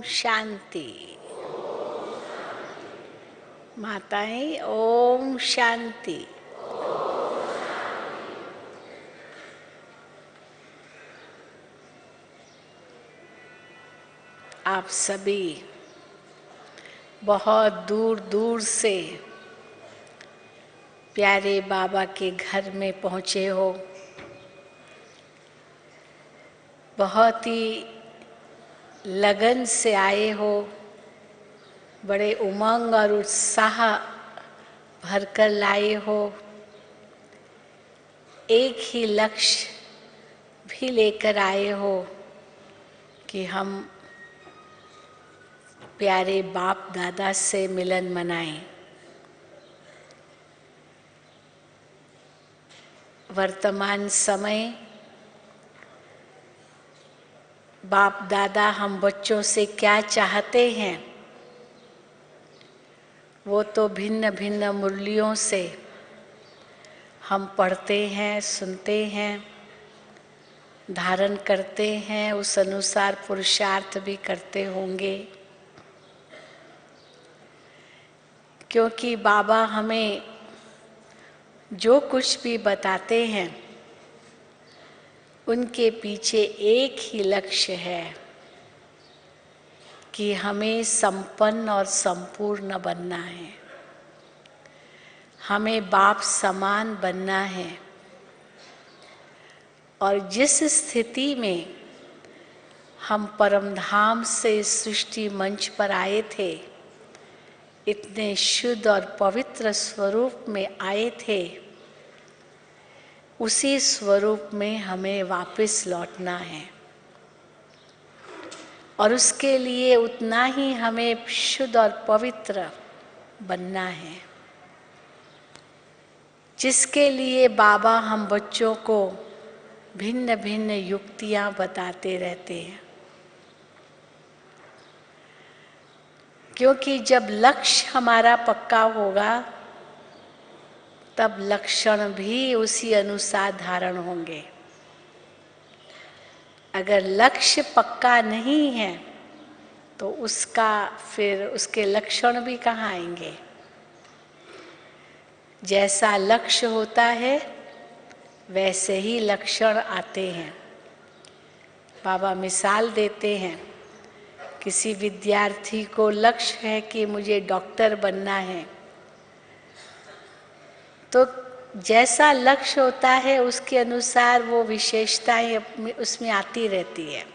शांति। माताएं ओम शांति। आप सभी बहुत दूर दूर से प्यारे बाबा के घर में पहुँचे हो। बहुत ही लगन से आए हो, बड़े उमंग और उत्साह भरकर लाए हो। एक ही लक्ष्य भी लेकर आए हो कि हम प्यारे बाप दादा से मिलन मनाएं। वर्तमान समय बाप दादा हम बच्चों से क्या चाहते हैं, वो तो भिन्न भिन्न मुरलियों से हम पढ़ते हैं, सुनते हैं, धारण करते हैं, उस अनुसार पुरुषार्थ भी करते होंगे। क्योंकि बाबा हमें जो कुछ भी बताते हैं उनके पीछे एक ही लक्ष्य है कि हमें संपन्न और संपूर्ण बनना है, हमें बाप समान बनना है। और जिस स्थिति में हम परमधाम से सृष्टि मंच पर आए थे, इतने शुद्ध और पवित्र स्वरूप में आए थे, उसी स्वरूप में हमें वापस लौटना है। और उसके लिए उतना ही हमें शुद्ध और पवित्र बनना है, जिसके लिए बाबा हम बच्चों को भिन्न भिन्न युक्तियां बताते रहते हैं। क्योंकि जब लक्ष्य हमारा पक्का होगा तब लक्षण भी उसी अनुसार धारण होंगे। अगर लक्ष्य पक्का नहीं है तो उसके लक्षण भी कहाँ आएंगे। जैसा लक्ष्य होता है वैसे ही लक्षण आते हैं। बाबा मिसाल देते हैं, किसी विद्यार्थी को लक्ष्य है कि मुझे डॉक्टर बनना है, तो जैसा लक्ष्य होता है उसके अनुसार वो विशेषताएं उसमें आती रहती है,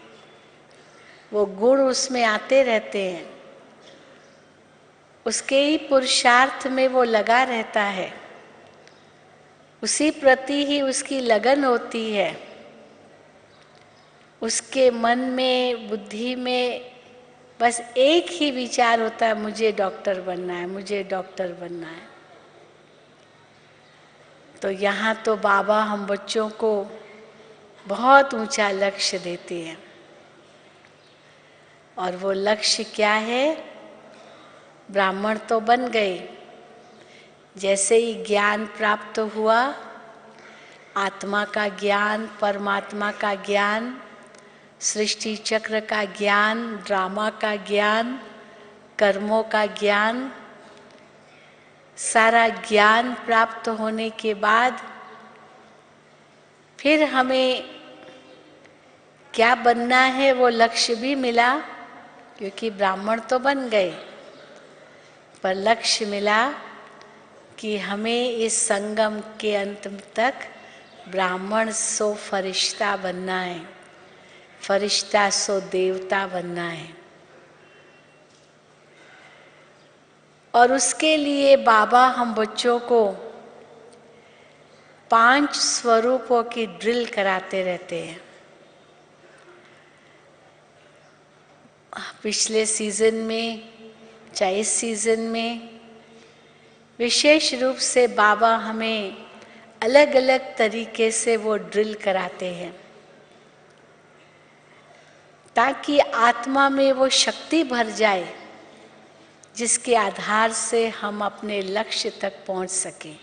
वो गुण उसमें आते रहते हैं। उसके ही पुरुषार्थ में वो लगा रहता है, उसी प्रति ही उसकी लगन होती है। उसके मन में, बुद्धि में बस एक ही विचार होता है, मुझे डॉक्टर बनना है, मुझे डॉक्टर बनना है। तो यहाँ तो बाबा हम बच्चों को बहुत ऊंचा लक्ष्य देते हैं। और वो लक्ष्य क्या है? ब्राह्मण तो बन गए, जैसे ही ज्ञान प्राप्त हुआ, आत्मा का ज्ञान, परमात्मा का ज्ञान, सृष्टि चक्र का ज्ञान, ड्रामा का ज्ञान, कर्मों का ज्ञान, सारा ज्ञान प्राप्त होने के बाद फिर हमें क्या बनना है वो लक्ष्य भी मिला। क्योंकि ब्राह्मण तो बन गए, पर लक्ष्य मिला कि हमें इस संगम के अंत तक ब्राह्मण सो फरिश्ता बनना है, फरिश्ता सो देवता बनना है। और उसके लिए बाबा हम बच्चों को 5 स्वरूपों की ड्रिल कराते रहते हैं। पिछले सीजन में, चाहे इस सीजन में, विशेष रूप से बाबा हमें अलग अलग तरीके से वो ड्रिल कराते हैं, ताकि आत्मा में वो शक्ति भर जाए जिसके आधार से हम अपने लक्ष्य तक पहुंच सकें।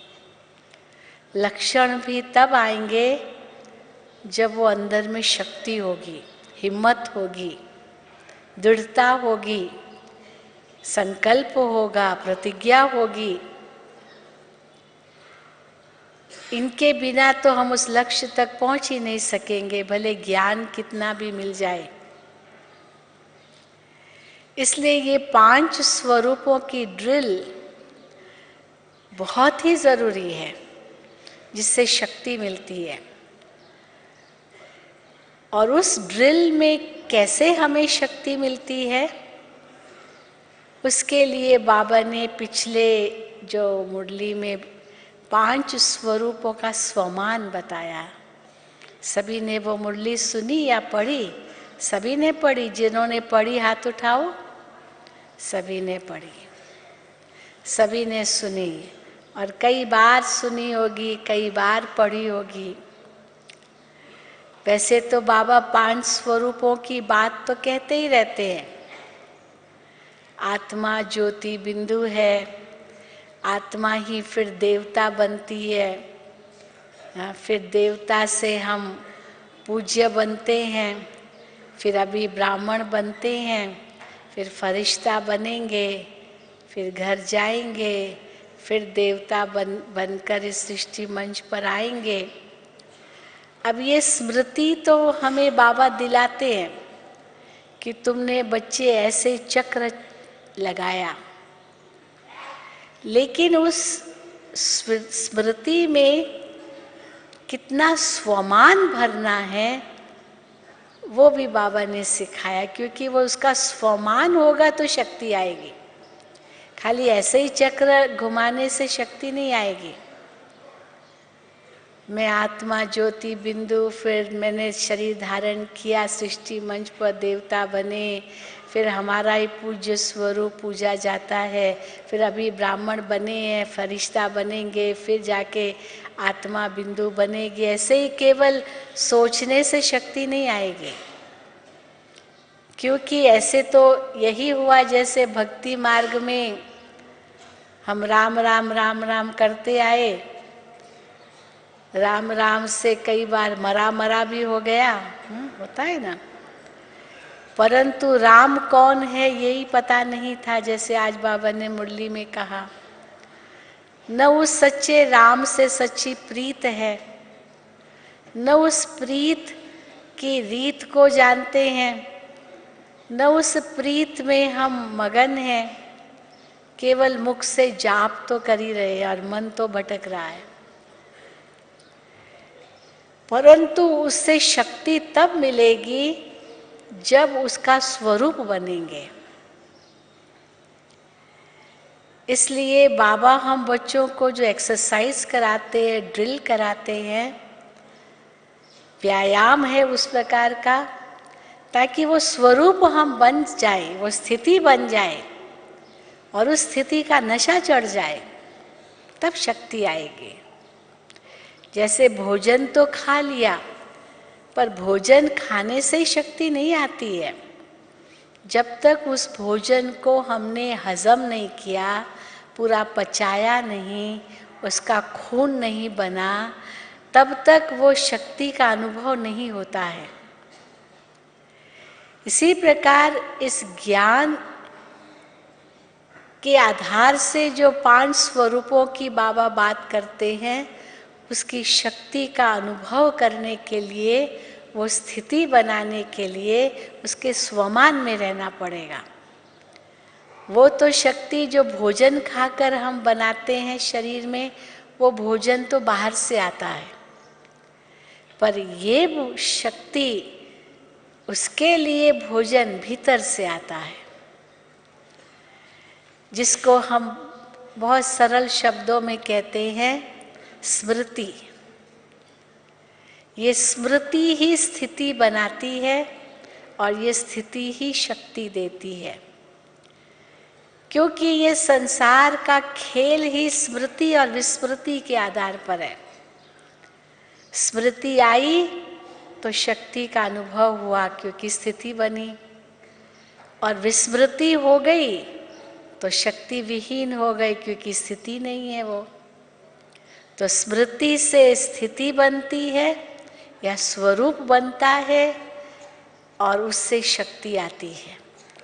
लक्षण भी तब आएंगे जब वो अंदर में शक्ति होगी, हिम्मत होगी, दृढ़ता होगी, संकल्प होगा, प्रतिज्ञा होगी। इनके बिना तो हम उस लक्ष्य तक पहुंच ही नहीं सकेंगे, भले ज्ञान कितना भी मिल जाए। इसलिए ये 5 स्वरूपों की ड्रिल बहुत ही जरूरी है, जिससे शक्ति मिलती है। और उस ड्रिल में कैसे हमें शक्ति मिलती है, उसके लिए बाबा ने पिछले जो मुरली में 5 स्वरूपों का स्वमान बताया। सभी ने वो मुरली सुनी या पढ़ी? सभी ने पढ़ी। जिन्होंने पढ़ी हाथ उठाओ। सभी ने पढ़ी, सभी ने सुनी, और कई बार सुनी होगी, कई बार पढ़ी होगी। वैसे तो बाबा 5 स्वरूपों की बात तो कहते ही रहते हैं। आत्मा ज्योति बिंदु है, आत्मा ही फिर देवता बनती है, फिर देवता से हम पूज्य बनते हैं, फिर अभी ब्राह्मण बनते हैं, फिर फरिश्ता बनेंगे, फिर घर जाएंगे, फिर देवता बनकर इस सृष्टि मंच पर आएंगे। अब ये स्मृति तो हमें बाबा दिलाते हैं कि तुमने बच्चे ऐसे चक्र लगाया, लेकिन उस स्मृति में कितना स्वमान भरना है वो भी बाबा ने सिखाया, क्योंकि वो उसका स्वमान होगा तो शक्ति आएगी। खाली ऐसे ही चक्र घुमाने से शक्ति नहीं आएगी। मैं आत्मा ज्योति बिंदु, फिर मैंने शरीर धारण किया, सृष्टि मंच पर देवता बने, फिर हमारा ही पूज्य स्वरूप पूजा जाता है, फिर अभी ब्राह्मण बने हैं, फरिश्ता बनेंगे, फिर जाके आत्मा बिंदु बनेगी। ऐसे ही केवल सोचने से शक्ति नहीं आएगी, क्योंकि ऐसे तो यही हुआ जैसे भक्ति मार्ग में हम राम राम राम राम करते आए, राम राम से कई बार मरा मरा भी हो गया, होता है ना। परंतु राम कौन है यही पता नहीं था, जैसे आज बाबा ने मुरली में कहा। न उस सच्चे राम से सच्ची प्रीत है, न उस प्रीत की रीत को जानते हैं, न उस प्रीत में हम मगन हैं। केवल मुख से जाप तो कर ही रहे और मन तो भटक रहा है। परंतु उससे शक्ति तब मिलेगी जब उसका स्वरूप बनेंगे। इसलिए बाबा हम बच्चों को जो एक्सरसाइज कराते हैं, ड्रिल कराते हैं, व्यायाम है उस प्रकार का, ताकि वो स्वरूप हम बन जाए, वो स्थिति बन जाए और उस स्थिति का नशा चढ़ जाए, तब शक्ति आएगी। जैसे भोजन तो खा लिया, पर भोजन खाने से शक्ति नहीं आती है। जब तक उस भोजन को हमने हजम नहीं किया, पूरा पचाया नहीं, उसका खून नहीं बना, तब तक वो शक्ति का अनुभव नहीं होता है। इसी प्रकार इस ज्ञान के आधार से जो 5 स्वरूपों की बाबा बात करते हैं, उसकी शक्ति का अनुभव करने के लिए, वो स्थिति बनाने के लिए उसके स्वमान में रहना पड़ेगा। वो तो शक्ति जो भोजन खाकर हम बनाते हैं शरीर में, वो भोजन तो बाहर से आता है, पर ये शक्ति, उसके लिए भोजन भीतर से आता है, जिसको हम बहुत सरल शब्दों में कहते हैं स्मृति। ये स्मृति ही स्थिति बनाती है और ये स्थिति ही शक्ति देती है, क्योंकि ये संसार का खेल ही स्मृति और विस्मृति के आधार पर है। स्मृति आई तो शक्ति का अनुभव हुआ, क्योंकि स्थिति बनी, और विस्मृति हो गई तो शक्ति विहीन हो गई, क्योंकि स्थिति नहीं है वो। तो स्मृति से स्थिति बनती है या स्वरूप बनता है, और उससे शक्ति आती है।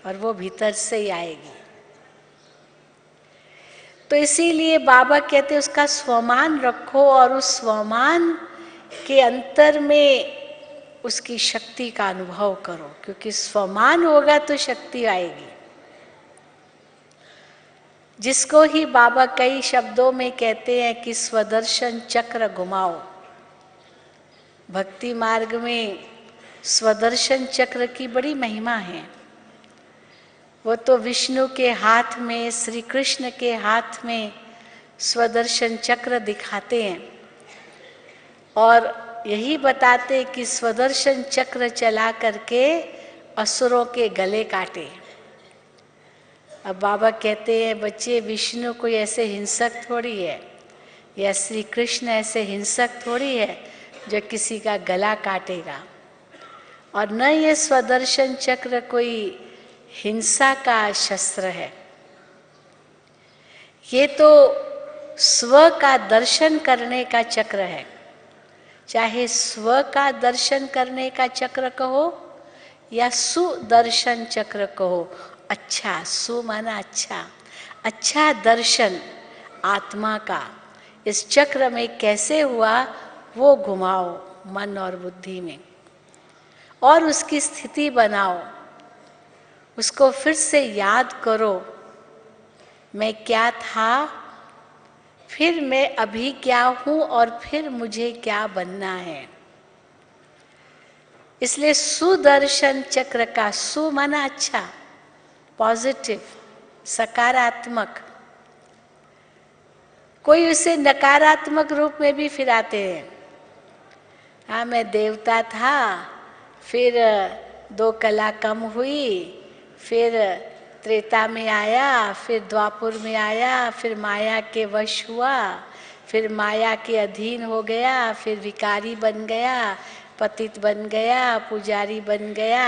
और वो भीतर से ही आएगी। तो इसीलिए बाबा कहते उसका स्वमान रखो और उस स्वमान के अंतर में उसकी शक्ति का अनुभव करो, क्योंकि स्वमान होगा तो शक्ति आएगी। जिसको ही बाबा कई शब्दों में कहते हैं कि स्वदर्शन चक्र घुमाओ। भक्ति मार्ग में स्वदर्शन चक्र की बड़ी महिमा है। वो तो विष्णु के हाथ में, श्री कृष्ण के हाथ में स्वदर्शन चक्र दिखाते हैं और यही बताते कि स्वदर्शन चक्र चला करके असुरों के गले काटे। अब बाबा कहते हैं बच्चे, विष्णु कोई ऐसे हिंसक थोड़ी है, या श्री कृष्ण ऐसे हिंसक थोड़ी है जो किसी का गला काटेगा, और न ये स्वदर्शन चक्र कोई हिंसा का शस्त्र है। ये तो स्व का दर्शन करने का चक्र है। चाहे स्व का दर्शन करने का चक्र कहो या सुदर्शन चक्र कहो। अच्छा, सु माना अच्छा, अच्छा दर्शन आत्मा का इस चक्र में कैसे हुआ वो घुमाओ मन और बुद्धि में, और उसकी स्थिति बनाओ। उसको फिर से याद करो, मैं क्या था, फिर मैं अभी क्या हूं और फिर मुझे क्या बनना है। इसलिए सुदर्शन चक्र का सु माना अच्छा, पॉजिटिव, सकारात्मक। कोई उसे नकारात्मक रूप में भी फिराते हैं। हाँ, मैं देवता था, फिर 2 कला कम हुई, फिर त्रेता में आया, फिर द्वापुर में आया, फिर माया के वश हुआ, फिर माया के अधीन हो गया, फिर भिखारी बन गया, पतित बन गया, पुजारी बन गया,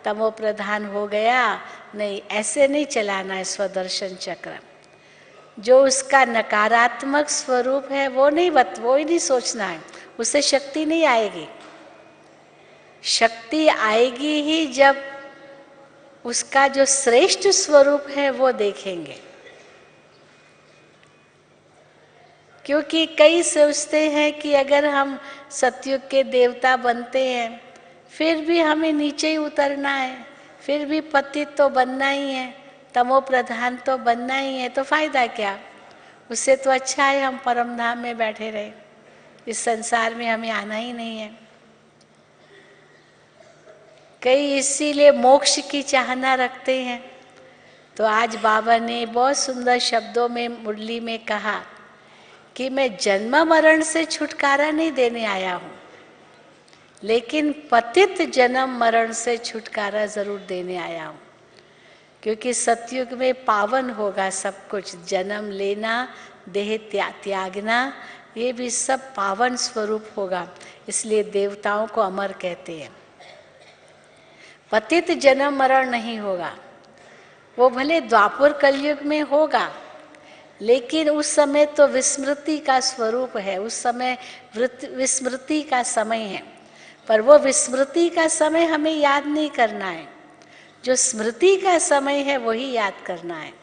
तमो प्रधान हो गया। नहीं, ऐसे नहीं चलाना है स्वदर्शन चक्र। जो उसका नकारात्मक स्वरूप है वो ही नहीं सोचना है, उससे शक्ति नहीं आएगी। शक्ति आएगी ही जब उसका जो श्रेष्ठ स्वरूप है वो देखेंगे। क्योंकि कई सोचते हैं कि अगर हम सतयुग के देवता बनते हैं फिर भी हमें नीचे ही उतरना है, फिर भी पतित तो बनना ही है, तमो प्रधान तो बनना ही है, तो फायदा क्या। उससे तो अच्छा है हम परम धाम में बैठे रहे, इस संसार में हमें आना ही नहीं है। कई इसीलिए मोक्ष की चाहना रखते हैं। तो आज बाबा ने बहुत सुंदर शब्दों में मुरली में कहा कि मैं जन्म मरण से छुटकारा नहीं देने आया हूं, लेकिन पतित जन्म मरण से छुटकारा जरूर देने आया हूं। क्योंकि सतयुग में पावन होगा सब कुछ, जन्म लेना, देह त्यागना, ये भी सब पावन स्वरूप होगा। इसलिए देवताओं को अमर कहते हैं। पतित जन्म मरण नहीं होगा। वो भले द्वापर कलयुग में होगा, लेकिन उस समय तो विस्मृति का स्वरूप है, उस समय विस्मृति का समय है। पर वो विस्मृति का समय हमें याद नहीं करना है, जो स्मृति का समय है वही याद करना है।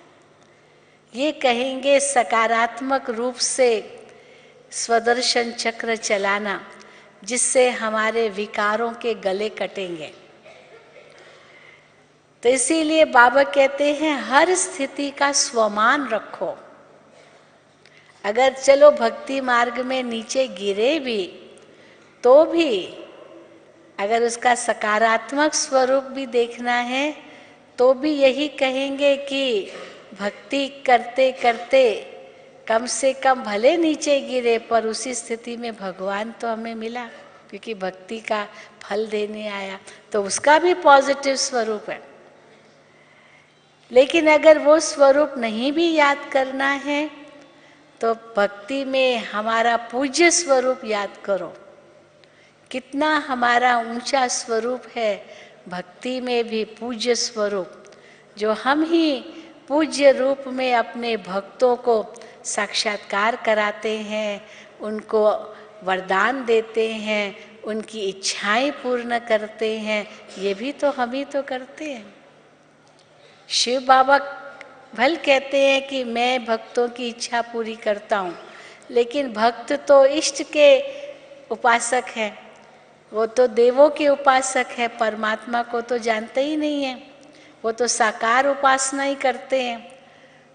ये कहेंगे सकारात्मक रूप से स्वदर्शन चक्र चलाना, जिससे हमारे विकारों के गले कटेंगे। तो इसीलिए बाबा कहते हैं हर स्थिति का स्वमान रखो। अगर चलो भक्ति मार्ग में नीचे गिरे भी तो भी अगर उसका सकारात्मक स्वरूप भी देखना है तो भी यही कहेंगे कि भक्ति करते करते कम से कम भले नीचे गिरे पर उसी स्थिति में भगवान तो हमें मिला, क्योंकि भक्ति का फल देने आया, तो उसका भी पॉजिटिव स्वरूप है। लेकिन अगर वो स्वरूप नहीं भी याद करना है तो भक्ति में हमारा पूज्य स्वरूप याद करो। कितना हमारा ऊंचा स्वरूप है भक्ति में भी, पूज्य स्वरूप, जो हम ही पूज्य रूप में अपने भक्तों को साक्षात्कार कराते हैं, उनको वरदान देते हैं, उनकी इच्छाएं पूर्ण करते हैं। ये भी तो हम ही तो करते हैं। शिव बाबा भल कहते हैं कि मैं भक्तों की इच्छा पूरी करता हूँ, लेकिन भक्त तो इष्ट के उपासक है, वो तो देवों के उपासक है, परमात्मा को तो जानते ही नहीं है, वो तो साकार उपासना ही करते हैं।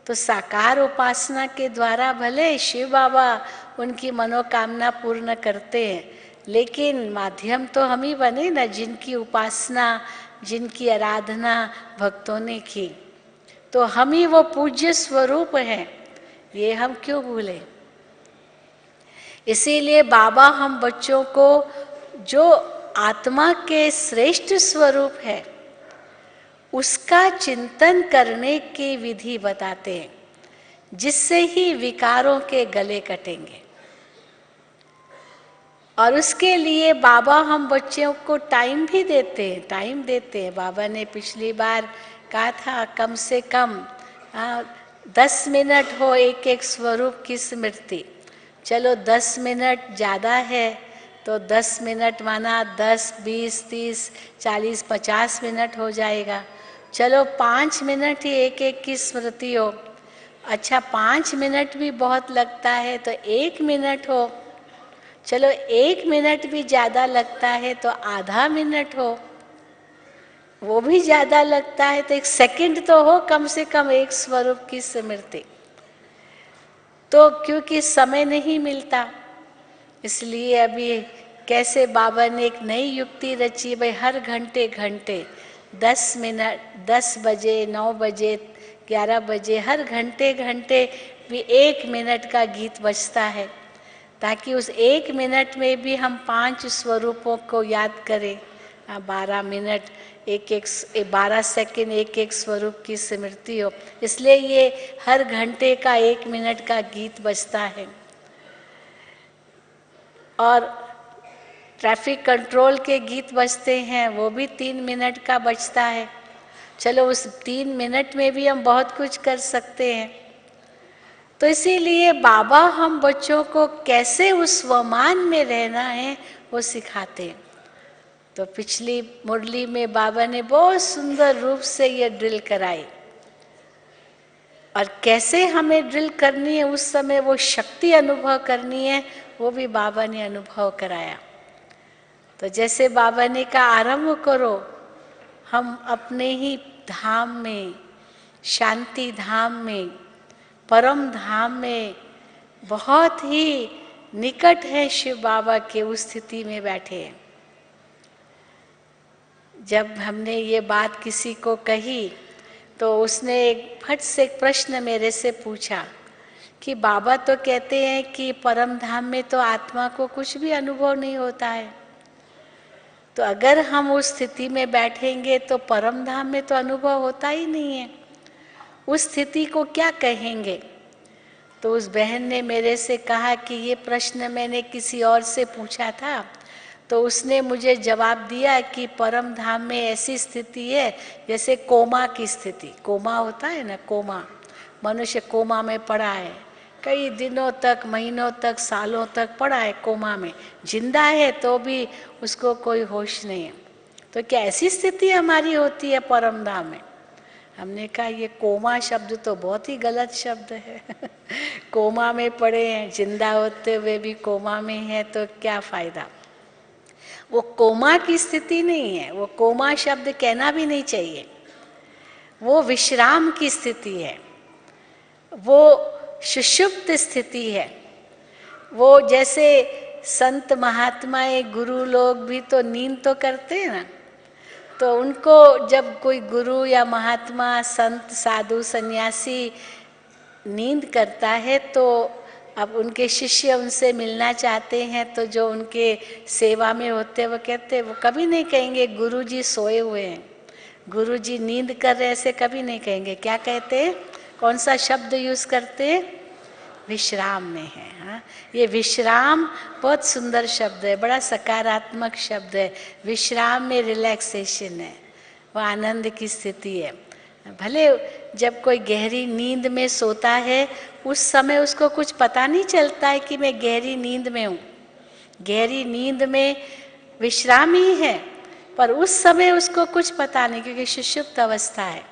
तो साकार उपासना के द्वारा भले शिव बाबा उनकी मनोकामना पूर्ण करते हैं, लेकिन माध्यम तो हम ही बने ना, जिनकी उपासना, जिनकी आराधना भक्तों ने की, तो हम ही वो पूज्य स्वरूप हैं, ये हम क्यों भूलें। इसीलिए बाबा हम बच्चों को जो आत्मा के श्रेष्ठ स्वरूप है उसका चिंतन करने की विधि बताते हैं, जिससे ही विकारों के गले कटेंगे। और उसके लिए बाबा हम बच्चों को टाइम भी देते हैं, टाइम देते हैं। बाबा ने पिछली बार कहा था कम से कम 10 मिनट हो एक एक स्वरूप की स्मृति। चलो 10 मिनट ज़्यादा है तो 10 मिनट माना 10, 20, 30, 40, 50 मिनट हो जाएगा। चलो 5 मिनट ही एक एक की स्मृति हो। अच्छा 5 मिनट भी बहुत लगता है तो 1 मिनट हो। चलो 1 मिनट भी ज़्यादा लगता है तो आधा मिनट हो। वो भी ज़्यादा लगता है तो 1 सेकंड तो हो कम से कम एक स्वरूप की स्मृति। तो क्योंकि समय नहीं मिलता, इसलिए अभी कैसे बाबा ने एक नई युक्ति रची, भाई हर घंटे घंटे 10 मिनट, 10 बजे, 9 बजे, 11 बजे, हर घंटे घंटे भी 1 मिनट का गीत बजता है, ताकि उस 1 मिनट में भी हम 5 स्वरूपों को याद करें। 12 मिनट 12 सेकंड एक एक स्वरूप की स्मृति हो, इसलिए ये हर घंटे का 1 मिनट का गीत बजता है। और ट्रैफिक कंट्रोल के गीत बजते हैं, वो भी 3 मिनट का बजता है। चलो उस 3 मिनट में भी हम बहुत कुछ कर सकते हैं। तो इसीलिए बाबा हम बच्चों को कैसे उस स्वमान में रहना है वो सिखाते हैं। तो पिछली मुरली में बाबा ने बहुत सुंदर रूप से ये ड्रिल कराई, और कैसे हमें ड्रिल करनी है, उस समय वो शक्ति अनुभव करनी है, वो भी बाबा ने अनुभव कराया। तो जैसे बाबा ने कहा आरंभ करो, हम अपने ही धाम में, शांति धाम में, परम धाम में, बहुत ही निकट है शिव बाबा के, उस स्थिति में बैठे हैं। जब हमने ये बात किसी को कही तो उसने फट से एक प्रश्न मेरे से पूछा कि बाबा तो कहते हैं कि परम धाम में तो आत्मा को कुछ भी अनुभव नहीं होता है, तो अगर हम उस स्थिति में बैठेंगे तो परम धाम में तो अनुभव होता ही नहीं है, उस स्थिति को क्या कहेंगे। तो उस बहन ने मेरे से कहा कि ये प्रश्न मैंने किसी और से पूछा था, तो उसने मुझे जवाब दिया कि परम धाम में ऐसी स्थिति है जैसे कोमा की स्थिति। कोमा होता है ना, कोमा, मनुष्य कोमा में पड़ा है, कई दिनों तक, महीनों तक, सालों तक पड़ा है कोमा में, जिंदा है तो भी उसको कोई होश नहीं है। तो क्या ऐसी स्थिति हमारी होती है परम धाम में? हमने कहा ये कोमा शब्द तो बहुत ही गलत शब्द है कोमा में पड़े हैं, जिंदा होते हुए भी कोमा में है तो क्या फायदा। वो कोमा की स्थिति नहीं है, वो कोमा शब्द कहना भी नहीं चाहिए, वो विश्राम की स्थिति है, वो सुषुप्त स्थिति है। वो जैसे संत महात्माएं, गुरु लोग भी तो नींद तो करते हैं ना, तो उनको जब कोई गुरु या महात्मा, संत, साधु, सन्यासी नींद करता है तो अब उनके शिष्य उनसे मिलना चाहते हैं, तो जो उनके सेवा में होते हैं वो कहते हैं, वो कभी नहीं कहेंगे गुरुजी सोए हुए हैं, गुरुजी नींद कर रहे, ऐसे कभी नहीं कहेंगे। क्या कहते हैं, कौन सा शब्द यूज करते हैं? विश्राम में है। हाँ, ये विश्राम बहुत सुंदर शब्द है, बड़ा सकारात्मक शब्द है। विश्राम में रिलैक्सेशन है, वो आनंद की स्थिति है। भले जब कोई गहरी नींद में सोता है उस समय उसको कुछ पता नहीं चलता है कि मैं गहरी नींद में हूँ, गहरी नींद में विश्राम ही है, पर उस समय उसको कुछ पता नहीं, क्योंकि सुषुप्त अवस्था है।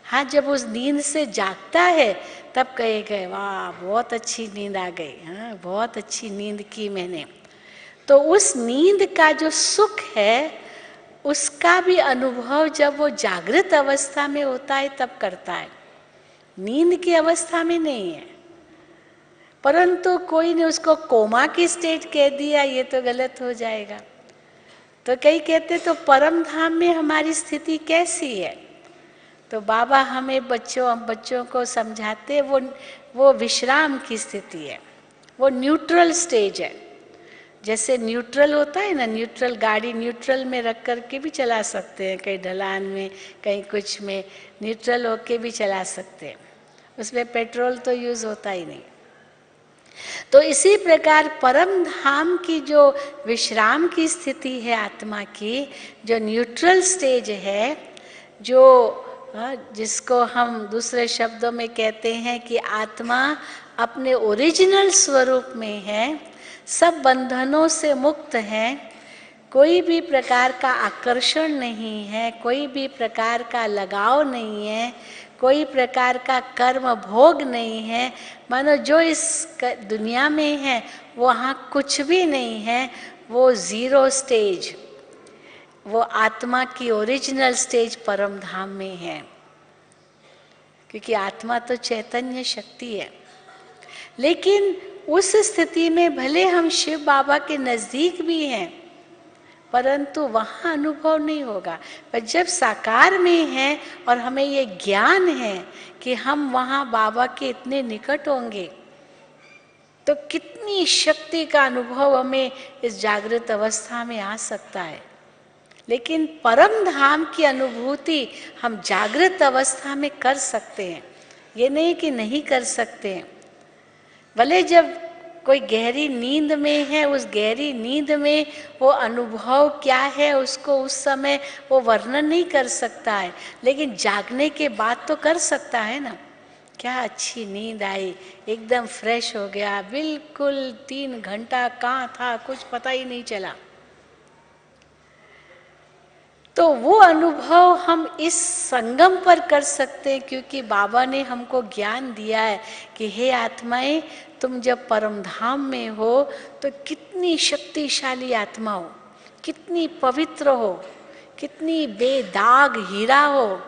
हाँ, जब उस नींद से जागता है तब कहेगा वाह बहुत अच्छी नींद आ गई, हाँ बहुत अच्छी नींद की मैंने। तो उस नींद का जो सुख है उसका भी अनुभव जब वो जागृत अवस्था में होता है तब करता है, नींद की अवस्था में नहीं है। परंतु कोई ने उसको कोमा की स्टेट कह दिया, ये तो गलत हो जाएगा। तो कई कहते तो परम धाम में हमारी स्थिति कैसी है? तो बाबा हमें बच्चों को समझाते वो विश्राम की स्थिति है, वो न्यूट्रल स्टेज है। जैसे न्यूट्रल होता है ना, न्यूट्रल गाड़ी न्यूट्रल में रख कर के भी चला सकते हैं, कहीं ढलान में कहीं कुछ में न्यूट्रल होके भी चला सकते हैं, उसमें पेट्रोल तो यूज होता ही नहीं। तो इसी प्रकार परम धाम की जो विश्राम की स्थिति है आत्मा की, जो न्यूट्रल स्टेज है, जो जिसको हम दूसरे शब्दों में कहते हैं कि आत्मा अपने ओरिजिनल स्वरूप में है, सब बंधनों से मुक्त है, कोई भी प्रकार का आकर्षण नहीं है, कोई भी प्रकार का लगाव नहीं है, कोई प्रकार का कर्म भोग नहीं है। मानो जो इस दुनिया में है वहाँ कुछ भी नहीं है, वो जीरो स्टेज, वो आत्मा की ओरिजिनल स्टेज परम धाम में है। क्योंकि आत्मा तो चैतन्य शक्ति है। लेकिन उस स्थिति में भले हम शिव बाबा के नजदीक भी हैं, परंतु वहाँ अनुभव नहीं होगा। पर जब साकार में है और हमें ये ज्ञान है कि हम वहाँ बाबा के इतने निकट होंगे, तो कितनी शक्ति का अनुभव हमें इस जागृत अवस्था में आ सकता है। लेकिन परम धाम की अनुभूति हम जागृत अवस्था में कर सकते हैं, ये नहीं कि नहीं कर सकते हैं। भले जब कोई गहरी नींद में है, उस गहरी नींद में वो अनुभव क्या है उसको उस समय वो वर्णन नहीं कर सकता है, लेकिन जागने के बाद तो कर सकता है ना। क्या अच्छी नींद आई, एकदम फ्रेश हो गया, बिल्कुल 3 घंटा कहाँ था कुछ पता ही नहीं चला। तो वो अनुभव हम इस संगम पर कर सकते हैं, क्योंकि बाबा ने हमको ज्ञान दिया है कि हे आत्माएं, तुम जब परम धाम में हो तो कितनी शक्तिशाली आत्मा हो, कितनी पवित्र हो, कितनी बेदाग हीरा हो,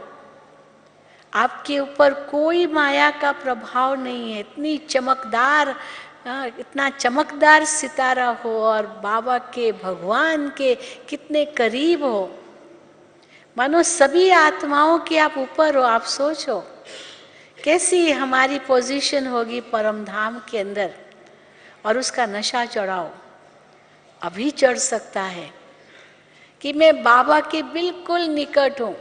आपके ऊपर कोई माया का प्रभाव नहीं है, इतनी चमकदार, इतना चमकदार सितारा हो और बाबा के भगवान के कितने करीब हो। मानो सभी आत्माओं के आप ऊपर हो। आप सोचो कैसी हमारी पोजीशन होगी परम धाम के अंदर, और उसका नशा चढ़ाओ, अभी चढ़ सकता है कि मैं बाबा के बिल्कुल निकट हूँ।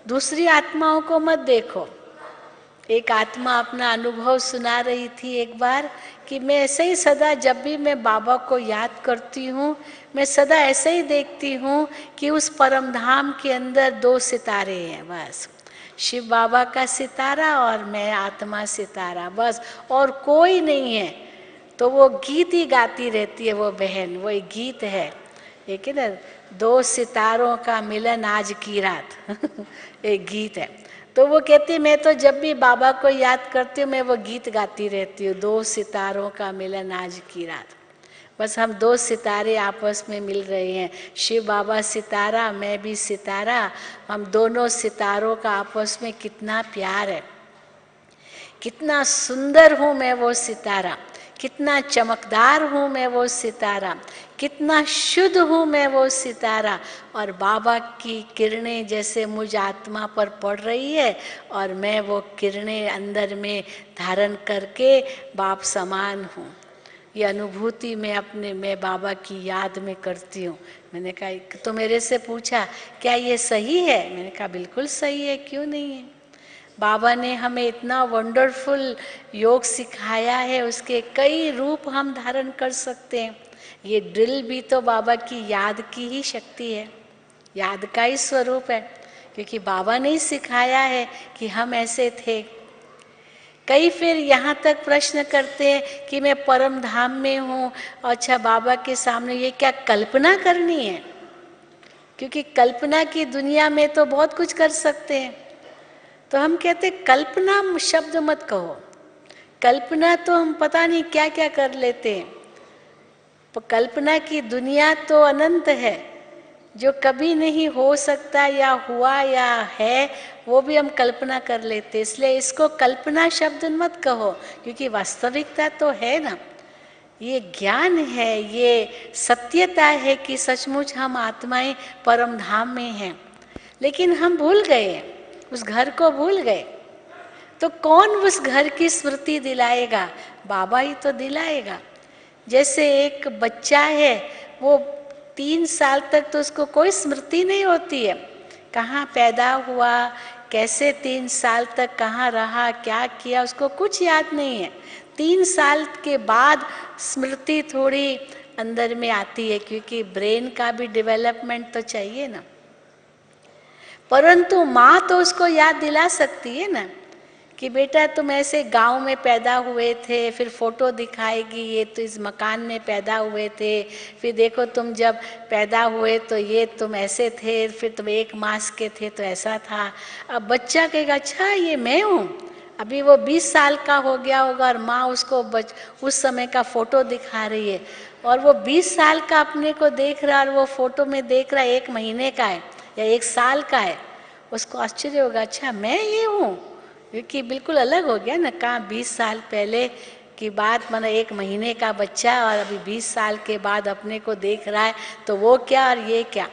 दूसरी आत्माओं को मत देखो। एक आत्मा अपना अनुभव सुना रही थी एक बार कि मैं ऐसे ही सदा, जब भी मैं बाबा को याद करती हूँ, मैं सदा ऐसे ही देखती हूँ कि उस परम धाम के अंदर 2 सितारे हैं बस, शिव बाबा का सितारा और मैं आत्मा सितारा, बस और कोई नहीं है। तो वो गीत ही गाती रहती है वो बहन, वो एक गीत है, लेकिन 2 सितारों का मिलन आज की रात एक गीत है। तो वो कहती मैं तो जब भी बाबा को याद करती हूँ मैं वो गीत गाती रहती हूँ, 2 सितारों का मिलन आज की रात। बस हम 2 सितारे आपस में मिल रहे हैं, शिव बाबा सितारा, मैं भी सितारा, हम दोनों सितारों का आपस में कितना प्यार है, कितना सुंदर हूँ मैं वो सितारा, कितना चमकदार हूँ मैं वो सितारा, कितना शुद्ध हूँ मैं वो सितारा, और बाबा की किरणें जैसे मुझ आत्मा पर पड़ रही है और मैं वो किरणें अंदर में धारण करके बाप समान हूँ। ये अनुभूति मैं बाबा की याद में करती हूँ। मैंने कहा, तो मेरे से पूछा क्या ये सही है? मैंने कहा बिल्कुल सही है, क्यों नहीं है। बाबा ने हमें इतना वंडरफुल योग सिखाया है, उसके कई रूप हम धारण कर सकते हैं। ये ड्रिल भी तो बाबा की याद की ही शक्ति है, याद का ही स्वरूप है, क्योंकि बाबा ने ही सिखाया है कि हम ऐसे थे। कई फिर यहाँ तक प्रश्न करते हैं कि मैं परम धाम में हूँ, अच्छा बाबा के सामने ये क्या कल्पना करनी है? क्योंकि कल्पना की दुनिया में तो बहुत कुछ कर सकते हैं। तो हम कहते कल्पना शब्द मत कहो, कल्पना तो हम पता नहीं क्या क्या कर लेते हैं। तो कल्पना की दुनिया तो अनंत है, जो कभी नहीं हो सकता या हुआ या है वो भी हम कल्पना कर लेते। इसलिए इसको कल्पना शब्द मत कहो, क्योंकि वास्तविकता तो है ना, ये ज्ञान है, ये सत्यता है कि सचमुच हम आत्माएं परम धाम में हैं। लेकिन हम भूल गए, उस घर को भूल गए। तो कौन उस घर की स्मृति दिलाएगा? बाबा ही तो दिलाएगा। जैसे एक बच्चा है, वो 3 साल तक तो उसको कोई स्मृति नहीं होती है, कहाँ पैदा हुआ, कैसे 3 साल तक कहाँ रहा, क्या किया, उसको कुछ याद नहीं है। 3 साल के बाद स्मृति थोड़ी अंदर में आती है, क्योंकि ब्रेन का भी डेवलपमेंट तो चाहिए ना। परंतु माँ तो उसको याद दिला सकती है ना कि बेटा तुम ऐसे गांव में पैदा हुए थे, फिर फोटो दिखाएगी, ये तो इस मकान में पैदा हुए थे, फिर देखो तुम जब पैदा हुए तो ये तुम ऐसे थे, फिर तुम 1 मास के थे तो ऐसा था। अब बच्चा कहेगा अच्छा ये मैं हूँ। अभी वो 20 साल का हो गया होगा और माँ उसको उस समय का फोटो दिखा रही है, और वो 20 साल का अपने को देख रहा है, और वो फोटो में देख रहा है 1 महीने का है या 1 साल का है। उसको आश्चर्य होगा, अच्छा मैं ये हूँ, क्योंकि बिल्कुल अलग हो गया ना। कहाँ 20 साल पहले की बात, माना 1 महीने का बच्चा और अभी 20 साल के बाद अपने को देख रहा है, तो वो क्या और ये क्या।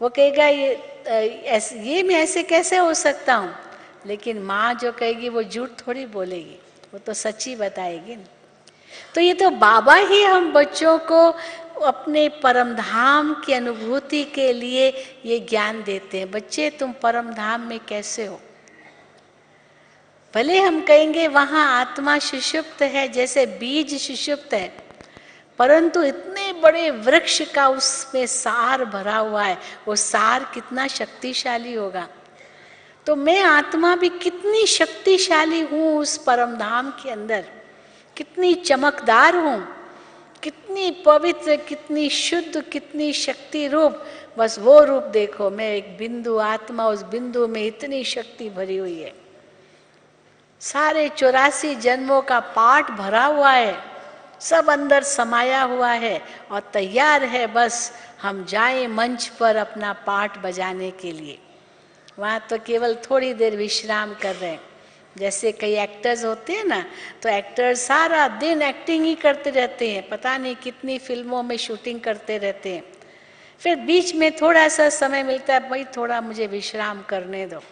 वो कहेगा ये मैं ऐसे कैसे हो सकता हूँ। लेकिन माँ जो कहेगी वो झूठ थोड़ी बोलेगी, वो तो सच्ची बताएगी ना। तो ये तो बाबा ही हम बच्चों को अपने परम धाम की अनुभूति के लिए ये ज्ञान देते हैं। बच्चे तुम परम धाम में कैसे हो। भले हम कहेंगे वहां आत्मा सुषुप्त है, जैसे बीज सुषुप्त है, परंतु इतने बड़े वृक्ष का उसमें सार भरा हुआ है, वो सार कितना शक्तिशाली होगा। तो मैं आत्मा भी कितनी शक्तिशाली हूँ उस परम धाम के अंदर, कितनी चमकदार हूँ, कितनी पवित्र, कितनी शुद्ध, कितनी शक्ति रूप। बस वो रूप देखो, मैं एक बिंदु आत्मा, उस बिंदु में इतनी शक्ति भरी हुई है। सारे 84 जन्मों का पाठ भरा हुआ है, सब अंदर समाया हुआ है और तैयार है, बस हम जाएं मंच पर अपना पाठ बजाने के लिए। वहाँ तो केवल थोड़ी देर विश्राम कर रहे हैं। जैसे कई एक्टर्स होते हैं ना, तो एक्टर्स सारा दिन एक्टिंग ही करते रहते हैं, पता नहीं कितनी फिल्मों में शूटिंग करते रहते हैं। फिर बीच में थोड़ा सा समय मिलता है, भाई थोड़ा मुझे विश्राम करने दो,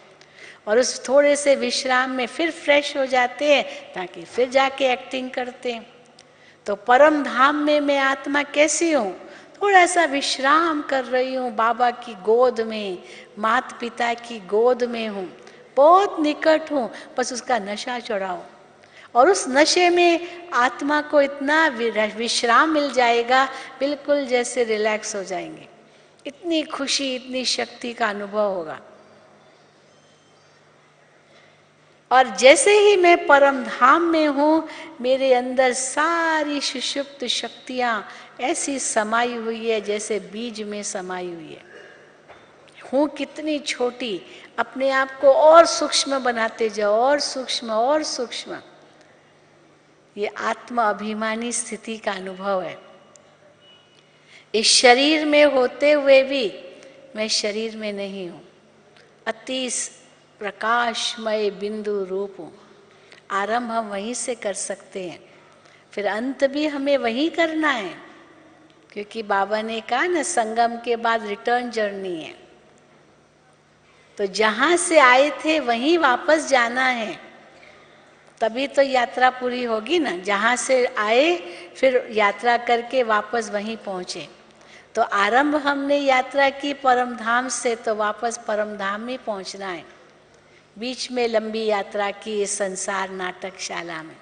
और उस थोड़े से विश्राम में फिर फ्रेश हो जाते हैं, ताकि फिर जाके एक्टिंग करते हैं। तो परम धाम में मैं आत्मा कैसी हूँ, थोड़ा सा विश्राम कर रही हूँ बाबा की गोद में, माता पिता की गोद में हूँ, बहुत निकट हूँ, बस उसका नशा चढ़ाओ। और उस नशे में आत्मा को इतना विश्राम मिल जाएगा, बिल्कुल जैसे रिलैक्स हो जाएंगे, इतनी खुशी, इतनी शक्ति का अनुभव होगा। और जैसे ही मैं परम धाम में हूँ, मेरे अंदर सारी सुषुप्त शक्तियाँ ऐसी समाई हुई है जैसे बीज में समाई हुई है। हूँ कितनी छोटी, अपने आप को और सूक्ष्म बनाते जाओ, और सूक्ष्म और सूक्ष्म। ये आत्मा अभिमानी स्थिति का अनुभव है। इस शरीर में होते हुए भी मैं शरीर में नहीं हूँ, अति प्रकाशमय बिंदु रूप हूँ। आरंभ हम वहीं से कर सकते हैं, फिर अंत भी हमें वहीं करना है, क्योंकि बाबा ने कहा ना संगम के बाद रिटर्न जर्नी है। तो जहाँ से आए थे वहीं वापस जाना है, तभी तो यात्रा पूरी होगी ना। जहाँ से आए फिर यात्रा करके वापस वहीं पहुँचे। तो आरंभ हमने यात्रा की परम धाम से, तो वापस परम धाम में पहुँचना है। बीच में लंबी यात्रा की इस संसार नाटकशाला में।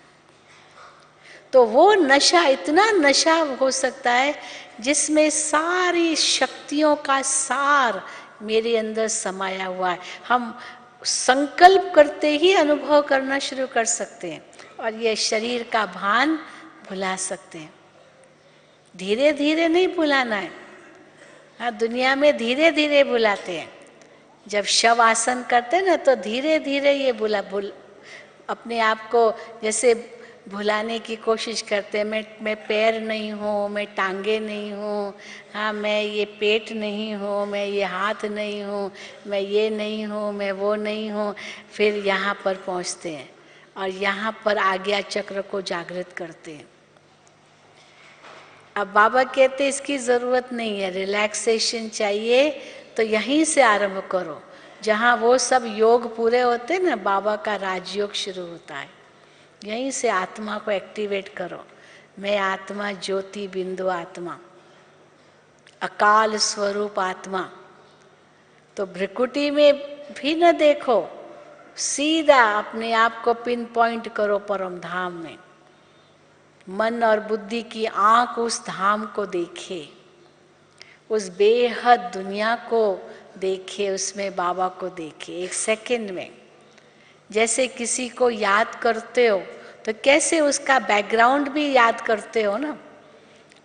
तो वो नशा, इतना नशा हो सकता है जिसमें सारी शक्तियों का सार मेरे अंदर समाया हुआ है। हम संकल्प करते ही अनुभव करना शुरू कर सकते हैं, और ये शरीर का भान भुला सकते हैं। धीरे धीरे नहीं भुलाना है। हाँ, दुनिया में धीरे धीरे भुलाते हैं, जब शव आसन करते ना तो धीरे धीरे ये भूल अपने आप को जैसे भुलाने की कोशिश करते हैं। मैं पैर नहीं हूँ, मैं टांगे नहीं हूँ, हाँ मैं ये पेट नहीं हूँ, मैं ये हाथ नहीं हूँ, मैं ये नहीं हूँ, मैं वो नहीं हूँ। फिर यहाँ पर पहुँचते हैं और यहाँ पर आज्ञा चक्र को जागृत करते हैं। अब बाबा कहते इसकी ज़रूरत नहीं है, रिलैक्सेशन चाहिए तो यहीं से आरंभ करो। जहाँ वो सब योग पूरे होते हैं ना, बाबा का राजयोग शुरू होता है। यहीं से आत्मा को एक्टिवेट करो। मैं आत्मा, ज्योति बिंदु आत्मा, अकाल स्वरूप आत्मा। तो भ्रिकुटी में भी न देखो, सीधा अपने आप को पिन पॉइंट करो परम धाम में। मन और बुद्धि की आंख उस धाम को देखे, उस बेहद दुनिया को देखे, उसमें बाबा को देखे एक सेकंड में। जैसे किसी को याद करते हो तो कैसे उसका बैकग्राउंड भी याद करते हो ना।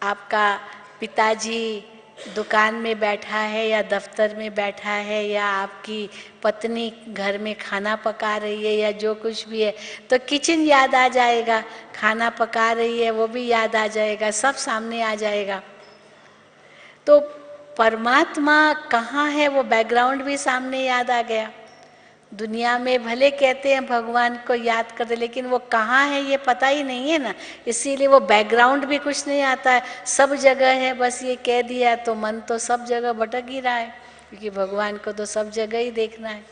आपका पिताजी दुकान में बैठा है या दफ्तर में बैठा है, या आपकी पत्नी घर में खाना पका रही है, या जो कुछ भी है, तो किचन याद आ जाएगा, खाना पका रही है वो भी याद आ जाएगा, सब सामने आ जाएगा। तो परमात्मा कहाँ है वो बैकग्राउंड भी सामने याद आ गया। दुनिया में भले कहते हैं भगवान को याद करते, लेकिन वो कहाँ है ये पता ही नहीं है ना, इसीलिए वो बैकग्राउंड भी कुछ नहीं आता है। सब जगह है, बस ये कह दिया तो मन तो सब जगह भटक ही रहा है, क्योंकि भगवान को तो सब जगह ही देखना है।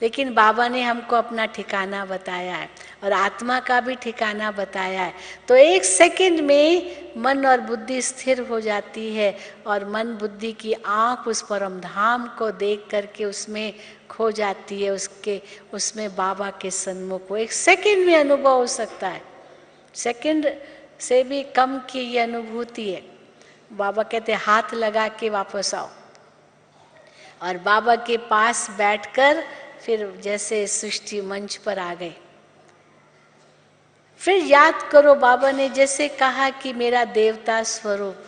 लेकिन बाबा ने हमको अपना ठिकाना बताया है और आत्मा का भी ठिकाना बताया है। तो एक सेकंड में मन और बुद्धि स्थिर हो जाती है और मन बुद्धि की आंख उस परम धाम को देख करके उसमें खो जाती है। उसमें बाबा के सन्मुख वो एक सेकंड में अनुभव हो सकता है। सेकंड से भी कम की ये अनुभूति है। बाबा कहते हाथ लगा के वापस आओ, और बाबा के पास बैठकर फिर जैसे सृष्टि मंच पर आ गए। फिर याद करो, बाबा ने जैसे कहा कि मेरा देवता स्वरूप।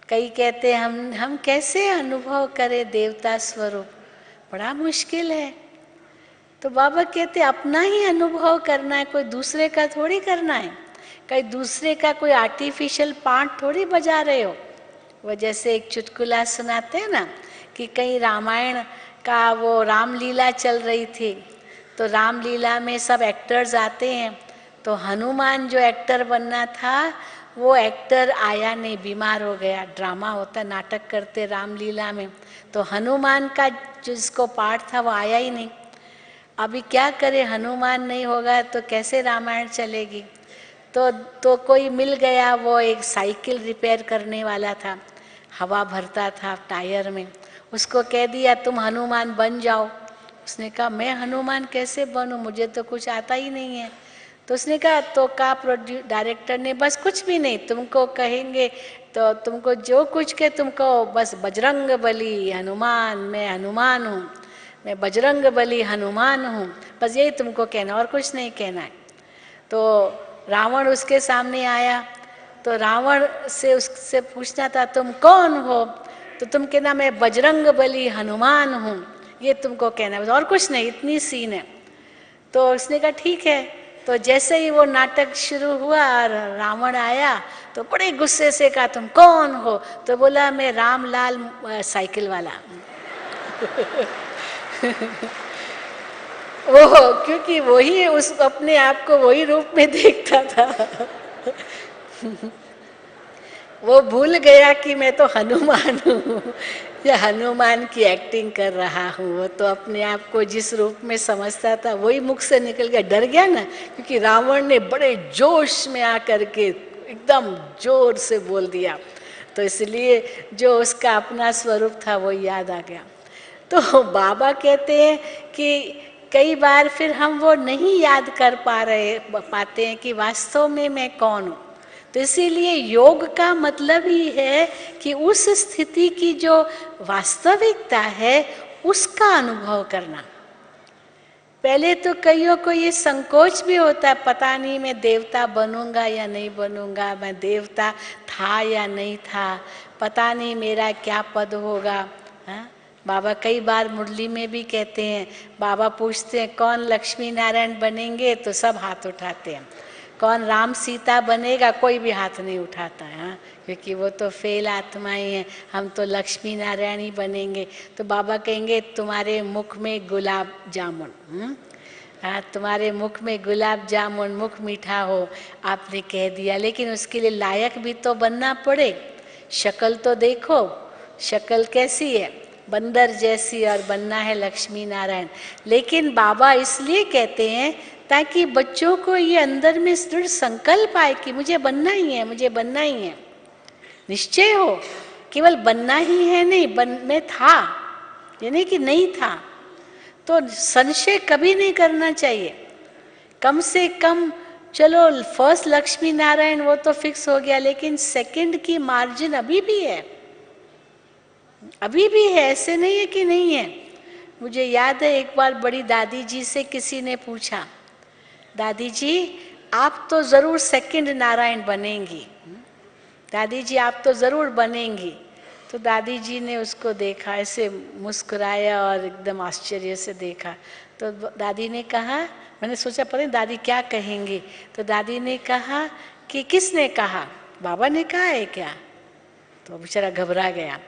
कई कहते हैं हम कैसे अनुभव करें देवता स्वरूप, बड़ा मुश्किल है। तो बाबा कहते अपना ही अनुभव करना है, कोई दूसरे का थोड़ी करना है। कहीं दूसरे का कोई आर्टिफिशियल पार्ट थोड़ी बजा रहे हो। वो जैसे एक चुटकुला सुनाते हैं ना कि कहीं रामायण का वो रामलीला चल रही थी, तो रामलीला में सब एक्टर्स आते हैं, तो हनुमान जो एक्टर बनना था वो एक्टर आया नहीं, बीमार हो गया। ड्रामा होता, नाटक करते रामलीला में, तो हनुमान का जिसको पार्ट था वो आया ही नहीं। अभी क्या करे, हनुमान नहीं होगा तो कैसे रामायण चलेगी। तो कोई मिल गया, वो एक साइकिल रिपेयर करने वाला था, हवा भरता था टायर में। उसको कह दिया तुम हनुमान बन जाओ। उसने कहा मैं हनुमान कैसे बनूं, मुझे तो कुछ आता ही नहीं है। तो उसने कहा तो का डायरेक्टर ने बस कुछ भी नहीं, तुमको कहेंगे तो तुमको जो कुछ के तुमको बस बजरंग बली हनुमान, मैं हनुमान हूँ, मैं बजरंग बली हनुमान हूँ, बस यही तुमको कहना, और कुछ नहीं कहना है। तो रावण उसके सामने आया, तो रावण से उससे पूछना था तुम कौन हो, तो तुम कहना मैं बजरंग बली हनुमान हूँ, ये तुमको कहना है, और कुछ नहीं, इतनी सीन है। तो उसने कहा ठीक है। तो जैसे ही वो नाटक शुरू हुआ और रावण आया तो बड़े गुस्से से कहा तुम कौन हो, तो बोला मैं रामलाल साइकिल वाला। वो क्योंकि वही उस अपने आप को वही रूप में देखता था। वो भूल गया कि मैं तो हनुमान हूँ या हनुमान की एक्टिंग कर रहा हूँ। वो तो अपने आप को जिस रूप में समझता था वही मुख से निकल गया, डर गया ना, क्योंकि रावण ने बड़े जोश में आकर के एकदम जोर से बोल दिया, तो इसलिए जो उसका अपना स्वरूप था वो याद आ गया। तो बाबा कहते हैं कि कई बार फिर हम वो नहीं याद कर पाते हैं कि वास्तव में मैं कौन हूँ। तो इसीलिए योग का मतलब ही है कि उस स्थिति की जो वास्तविकता है उसका अनुभव करना। पहले तो कईयों को ये संकोच भी होता है, पता नहीं मैं देवता बनूंगा या नहीं बनूंगा, मैं देवता था या नहीं था, पता नहीं मेरा क्या पद होगा, हाँ? बाबा कई बार मुरली में भी कहते हैं, बाबा पूछते हैं कौन लक्ष्मी नारायण बनेंगे, तो सब हाथ उठाते हैं। कौन राम सीता बनेगा, कोई भी हाथ नहीं उठाता है, हाँ? क्योंकि वो तो फेल आत्माएं हैं, हम तो लक्ष्मी नारायण ही बनेंगे। तो बाबा कहेंगे तुम्हारे मुख में गुलाब जामुन, हाँ, तुम्हारे मुख में गुलाब जामुन, मुख मीठा हो, आपने कह दिया। लेकिन उसके लिए लायक भी तो बनना पड़े। शक्ल तो देखो, शक्ल कैसी है, बंदर जैसी, और बनना है लक्ष्मी नारायण। लेकिन बाबा इसलिए कहते हैं ताकि बच्चों को ये अंदर में दृढ़ संकल्प आए कि मुझे बनना ही है, मुझे बनना ही है। निश्चय हो, केवल बनना ही है नहीं, में था, यानी कि नहीं था, तो संशय कभी नहीं करना चाहिए। कम से कम चलो फर्स्ट लक्ष्मी नारायण वो तो फिक्स हो गया, लेकिन सेकंड की मार्जिन अभी भी है, अभी भी है, ऐसे नहीं है कि नहीं है। मुझे याद है एक बार बड़ी दादी जी से किसी ने पूछा, दादी जी आप तो जरूर सेकंड नारायण बनेंगी, दादी जी आप तो जरूर बनेंगी। तो दादी जी ने उसको देखा, ऐसे मुस्कुराया और एकदम आश्चर्य से देखा। तो दादी ने कहा, मैंने सोचा पता नहीं दादी क्या कहेंगी, तो दादी ने कहा कि किसने कहा, बाबा ने कहा है क्या? तो बेचारा घबरा गया।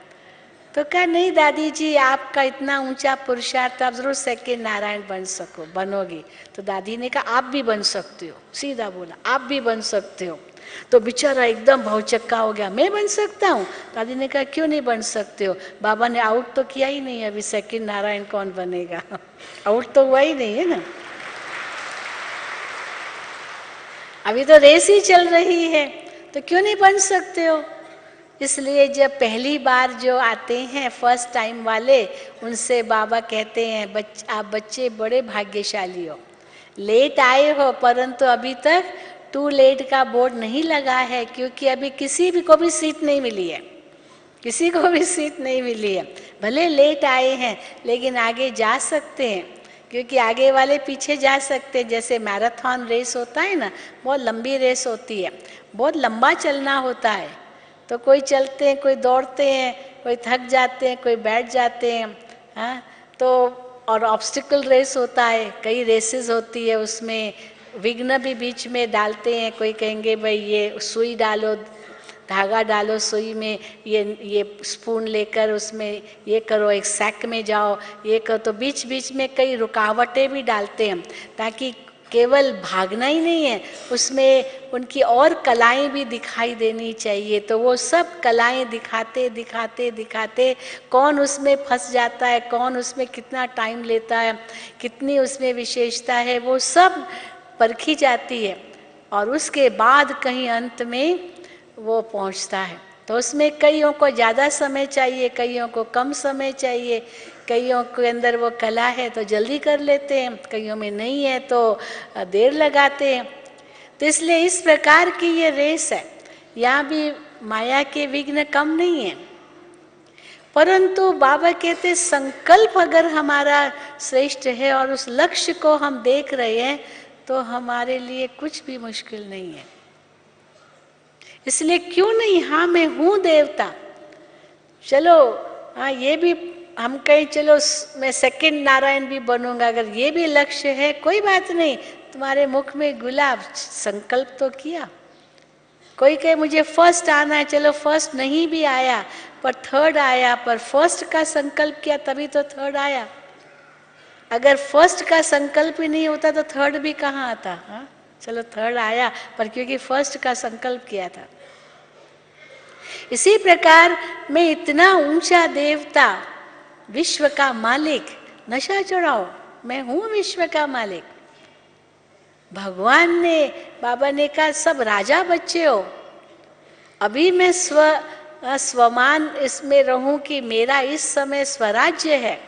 तो कहा नहीं दादी जी आपका इतना ऊंचा पुरुषार्थ, आप जरूर सेकंड नारायण बन सको, बनोगी। तो दादी ने कहा आप भी बन सकते हो, सीधा बोला आप भी बन सकते हो। तो बेचारा एकदम भौचक्का हो गया, मैं बन सकता हूँ? दादी ने कहा क्यों नहीं बन सकते हो, बाबा ने आउट तो किया ही नहीं, अभी सेकंड नारायण कौन बनेगा आउट तो हुआ ही नहीं है ना, अभी तो रेस ही चल रही है, तो क्यों नहीं बन सकते हो? इसलिए जब पहली बार जो आते हैं फर्स्ट टाइम वाले, उनसे बाबा कहते हैं आप बच्चे बड़े भाग्यशाली हो, लेट आए हो परंतु अभी तक टू लेट का बोर्ड नहीं लगा है, क्योंकि अभी किसी भी को भी सीट नहीं मिली है, किसी को भी सीट नहीं मिली है। भले लेट आए हैं लेकिन आगे जा सकते हैं, क्योंकि आगे वाले पीछे जा सकते हैं। जैसे मैराथन रेस होता है ना, बहुत लंबी रेस होती है, बहुत लंबा चलना होता है। तो कोई चलते हैं, कोई दौड़ते हैं, कोई थक जाते हैं, कोई बैठ जाते हैं, हाँ। तो और ऑब्स्टिकल रेस होता है, कई रेसेस होती है, उसमें विघ्न भी बीच में डालते हैं। कोई कहेंगे भाई ये सुई डालो, धागा डालो सुई में, ये स्पून लेकर उसमें ये करो, एक सैक में जाओ, ये करो। तो बीच बीच में कई रुकावटें भी डालते हैं, ताकि केवल भागना ही नहीं है, उसमें उनकी और कलाएं भी दिखाई देनी चाहिए। तो वो सब कलाएं दिखाते दिखाते दिखाते कौन उसमें फंस जाता है, कौन उसमें कितना टाइम लेता है, कितनी उसमें विशेषता है, वो सब परखी जाती है। और उसके बाद कहीं अंत में वो पहुंचता है। तो उसमें कईयों को ज़्यादा समय चाहिए, कईयों को कम समय चाहिए, कईयों के अंदर वो कला है तो जल्दी कर लेते हैं, कईयों में नहीं है तो देर लगाते हैं। तो इसलिए इस प्रकार की ये रेस है, यहाँ भी माया के विघ्न कम नहीं है। परंतु बाबा कहते संकल्प अगर हमारा श्रेष्ठ है और उस लक्ष्य को हम देख रहे हैं, तो हमारे लिए कुछ भी मुश्किल नहीं है। इसलिए क्यों नहीं, हाँ मैं हूँ देवता, चलो हाँ ये भी हम कहें चलो मैं सेकंड नारायण भी बनूंगा, अगर ये भी लक्ष्य है कोई बात नहीं। तुम्हारे मुख में गुलाब, संकल्प तो किया। कोई कहे मुझे फर्स्ट आना है, चलो फर्स्ट नहीं भी आया पर थर्ड आया, पर फर्स्ट का संकल्प किया तभी तो थर्ड आया। अगर फर्स्ट का संकल्प ही नहीं होता तो थर्ड भी कहाँ आता, हाँ? चलो थर्ड आया पर क्योंकि फर्स्ट का संकल्प किया था। इसी प्रकार मैं इतना ऊंचा देवता, विश्व का मालिक, नशा चढ़ाओ, मैं हूं विश्व का मालिक। भगवान ने, बाबा ने कहा सब राजा बच्चे हो, अभी मैं स्वमान इसमें रहूं कि मेरा इस समय स्वराज्य है,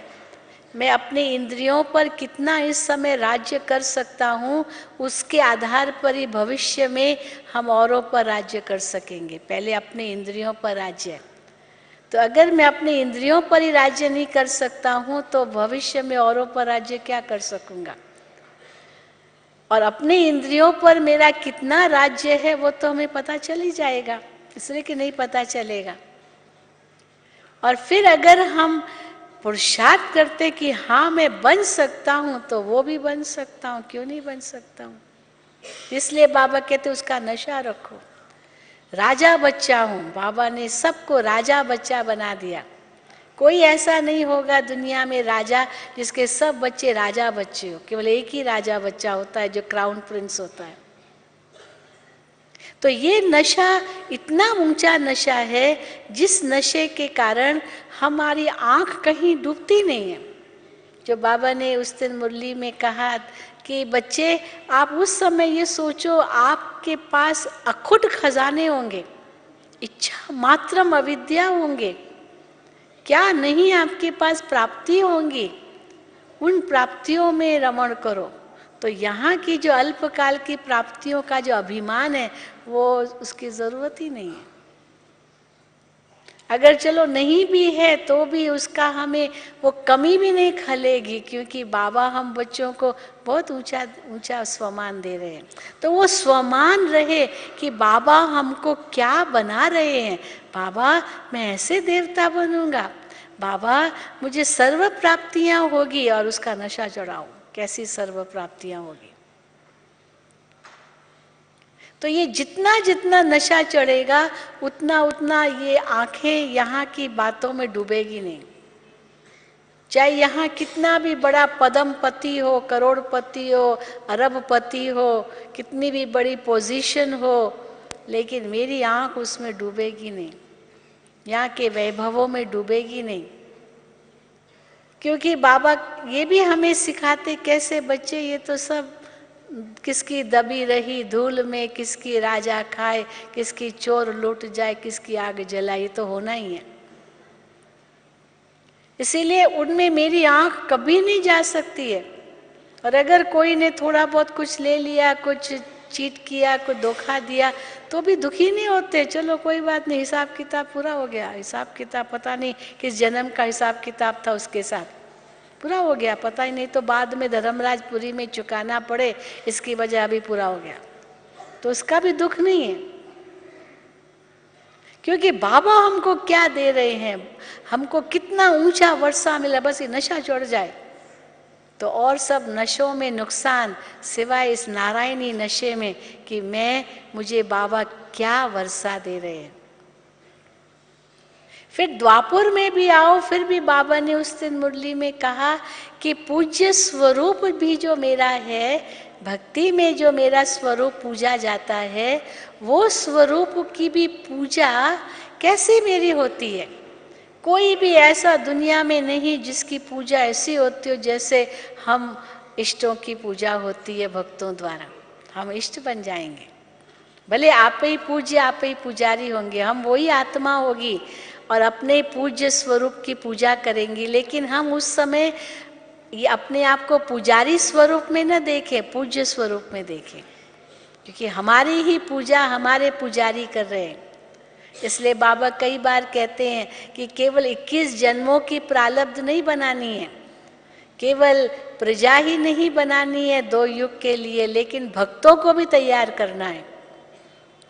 मैं अपनी इंद्रियों पर कितना इस समय राज्य कर सकता हूँ, उसके आधार पर ही भविष्य में हम औरों पर राज्य कर सकेंगे। पहले अपने इंद्रियों पर राज्य। तो अगर मैं अपने इंद्रियों पर ही राज्य नहीं कर सकता हूँ तो भविष्य में औरों पर राज्य क्या कर सकूँगा। और अपने इंद्रियों पर मेरा कितना राज्य है वो तो हमें पता चल ही जाएगा, इसलिए कि नहीं पता चलेगा। और फिर अगर हम पुरुषार्थ करते कि हाँ मैं बन सकता हूँ, तो वो भी बन सकता हूँ, क्यों नहीं बन सकता हूँ। इसलिए बाबा कहते उसका नशा रखो। राजा बच्चा हूँ, बाबा ने सबको राजा बच्चा बना दिया। कोई ऐसा नहीं होगा दुनिया में राजा जिसके सब बच्चे राजा बच्चे हो, केवल एक ही राजा बच्चा होता है जो क्राउन प्रिंस होता है। तो ये नशा इतना ऊंचा नशा है जिस नशे के कारण हमारी आंख कहीं डूबती नहीं है। जो बाबा ने उस दिन मुरली में कहा कि बच्चे आप उस समय ये सोचो आपके पास अखुट खजाने होंगे, इच्छा मात्रम अविद्या होंगे, क्या नहीं आपके पास प्राप्ति होंगी, उन प्राप्तियों में रमण करो। तो यहाँ की जो अल्पकाल की प्राप्तियों का जो अभिमान है वो उसकी जरूरत ही नहीं है। अगर चलो नहीं भी है तो भी उसका हमें वो कमी भी नहीं खलेगी, क्योंकि बाबा हम बच्चों को बहुत ऊंचा ऊंचा स्वमान दे रहे हैं। तो वो स्वमान रहे कि बाबा हमको क्या बना रहे हैं। बाबा मैं ऐसे देवता बनूंगा, बाबा मुझे सर्व प्राप्तियां होगी, और उसका नशा चढ़ाओ कैसी सर्व प्राप्तियां होगी। तो ये जितना जितना नशा चढ़ेगा उतना उतना ये आंखें यहाँ की बातों में डूबेगी नहीं। चाहे यहाँ कितना भी बड़ा पदमपति हो, करोड़पति हो, अरबपति हो, कितनी भी बड़ी पोजीशन हो, लेकिन मेरी आंख उसमें डूबेगी नहीं, यहाँ के वैभवों में डूबेगी नहीं। क्योंकि बाबा ये भी हमें सिखाते कैसे बच्चे, ये तो सब किसकी दबी रही धूल में, किसकी राजा खाए, किसकी चोर लूट जाए, किसकी आग जलाए, ये तो होना ही है। इसीलिए उनमें मेरी आंख कभी नहीं जा सकती है। और अगर कोई ने थोड़ा बहुत कुछ ले लिया, कुछ चीट किया, कुछ धोखा दिया, तो भी दुखी नहीं होते। चलो कोई बात नहीं, हिसाब किताब पूरा हो गया। हिसाब किताब पता नहीं किस जन्म का हिसाब किताब था उसके साथ, पूरा हो गया, पता ही नहीं, तो बाद में धर्मराजपुरी में चुकाना पड़े इसकी वजह अभी पूरा हो गया, तो उसका भी दुख नहीं है। क्योंकि बाबा हमको क्या दे रहे हैं, हमको कितना ऊंचा वर्षा मिला, बस ये नशा चढ़ जाए तो और सब नशों में नुकसान, सिवाय इस नारायणी नशे में कि मुझे बाबा क्या वर्षा दे रहे हैं। फिर द्वापुर में भी आओ, फिर भी बाबा ने उस दिन मुरली में कहा कि पूज्य स्वरूप भी जो मेरा है, भक्ति में जो मेरा स्वरूप पूजा जाता है, वो स्वरूप की भी पूजा कैसे मेरी होती है। कोई भी ऐसा दुनिया में नहीं जिसकी पूजा ऐसी होती हो जैसे हम इष्टों की पूजा होती है भक्तों द्वारा। हम इष्ट बन जाएंगे, भले आप ही पूज्य, आप ही पुजारी होंगे, हम वही आत्मा होगी और अपने पूज्य स्वरूप की पूजा करेंगी। लेकिन हम उस समय ये अपने आप को पुजारी स्वरूप में न देखें, पूज्य स्वरूप में देखें, क्योंकि हमारी ही पूजा हमारे पुजारी कर रहे हैं। इसलिए बाबा कई बार कहते हैं कि केवल 21 जन्मों की प्रारब्ध नहीं बनानी है, केवल प्रजा ही नहीं बनानी है 2 युग के लिए, लेकिन भक्तों को भी तैयार करना है।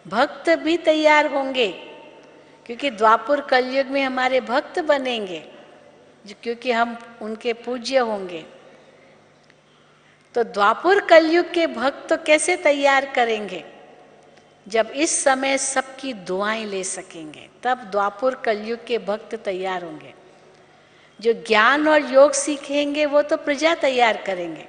भक्त भी तैयार होंगे, क्योंकि द्वापुर कलयुग में हमारे भक्त बनेंगे, क्योंकि हम उनके पूज्य होंगे। तो द्वापुर कलयुग के भक्त तो कैसे तैयार करेंगे, जब इस समय सबकी दुआएं ले सकेंगे, तब द्वापुर कलयुग के भक्त तैयार होंगे। जो ज्ञान और योग सीखेंगे वो तो प्रजा तैयार करेंगे,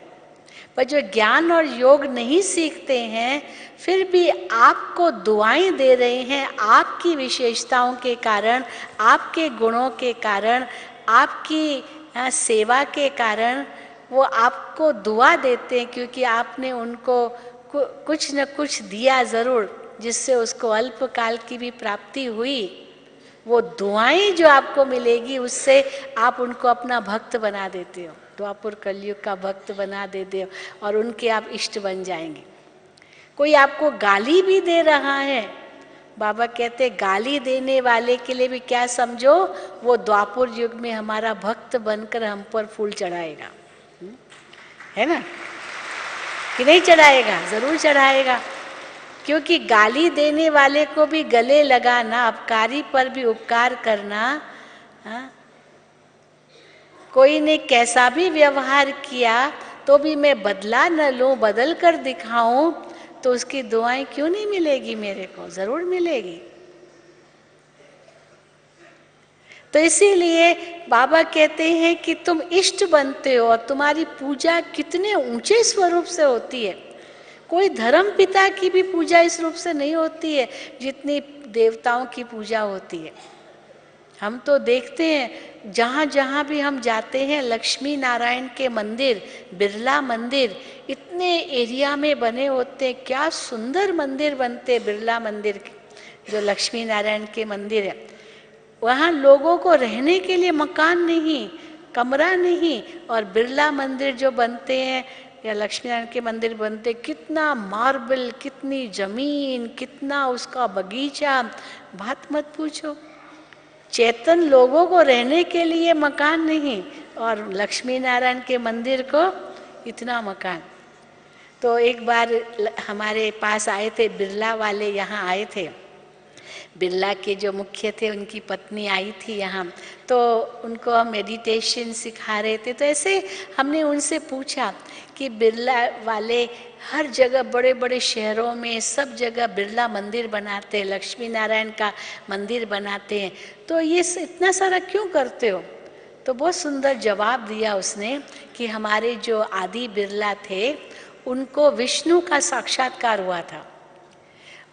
पर जो ज्ञान और योग नहीं सीखते हैं फिर भी आपको दुआएं दे रहे हैं, आपकी विशेषताओं के कारण, आपके गुणों के कारण, आपकी सेवा के कारण वो आपको दुआ देते हैं, क्योंकि आपने उनको कुछ न कुछ दिया ज़रूर, जिससे उसको अल्पकाल की भी प्राप्ति हुई। वो दुआएं जो आपको मिलेगी उससे आप उनको अपना भक्त बना देते हो, द्वापुर कलयुग का भक्त बना देते हो और उनके आप इष्ट बन जाएंगे। कोई आपको गाली भी दे रहा है, बाबा कहते गाली देने वाले के लिए भी क्या समझो, वो द्वापुर युग में हमारा भक्त बनकर हम पर फूल चढ़ाएगा, है ना, कि नहीं चढ़ाएगा? जरूर चढ़ाएगा, क्योंकि गाली देने वाले को भी गले लगाना, अपकारी पर भी उपकार करना, कोई ने कैसा भी व्यवहार किया तो भी मैं बदला न लूं, बदल कर दिखाऊं, तो उसकी दुआएं क्यों नहीं मिलेगी मेरे को? जरूर मिलेगी। तो इसीलिए बाबा कहते हैं कि तुम इष्ट बनते हो और तुम्हारी पूजा कितने ऊंचे स्वरूप से होती है। कोई धर्म पिता की भी पूजा इस रूप से नहीं होती है जितनी देवताओं की पूजा होती है। हम तो देखते हैं जहाँ जहाँ भी हम जाते हैं, लक्ष्मी नारायण के मंदिर, बिरला मंदिर इतने एरिया में बने होते हैं। क्या सुंदर मंदिर बनते, बिरला मंदिर जो लक्ष्मी नारायण के मंदिर है। वहाँ लोगों को रहने के लिए मकान नहीं, कमरा नहीं, और बिरला मंदिर जो बनते हैं या लक्ष्मी नारायण के मंदिर बनते, कितना मार्बल, कितनी जमीन, कितना उसका बगीचा, बात मत पूछो। चेतन लोगों को रहने के लिए मकान नहीं, और लक्ष्मी नारायण के मंदिर को इतना मकान। तो एक बार हमारे पास आए थे बिरला वाले, यहाँ आए थे। बिरला के जो मुख्य थे उनकी पत्नी आई थी यहाँ, तो उनको हम मेडिटेशन सिखा रहे थे। तो ऐसे हमने उनसे पूछा कि बिरला वाले हर जगह, बड़े बड़े शहरों में सब जगह बिरला मंदिर बनाते हैं, लक्ष्मी नारायण का मंदिर बनाते हैं, तो ये इतना सारा क्यों करते हो? तो बहुत सुंदर जवाब दिया उसने कि हमारे जो आदि बिरला थे उनको विष्णु का साक्षात्कार हुआ था,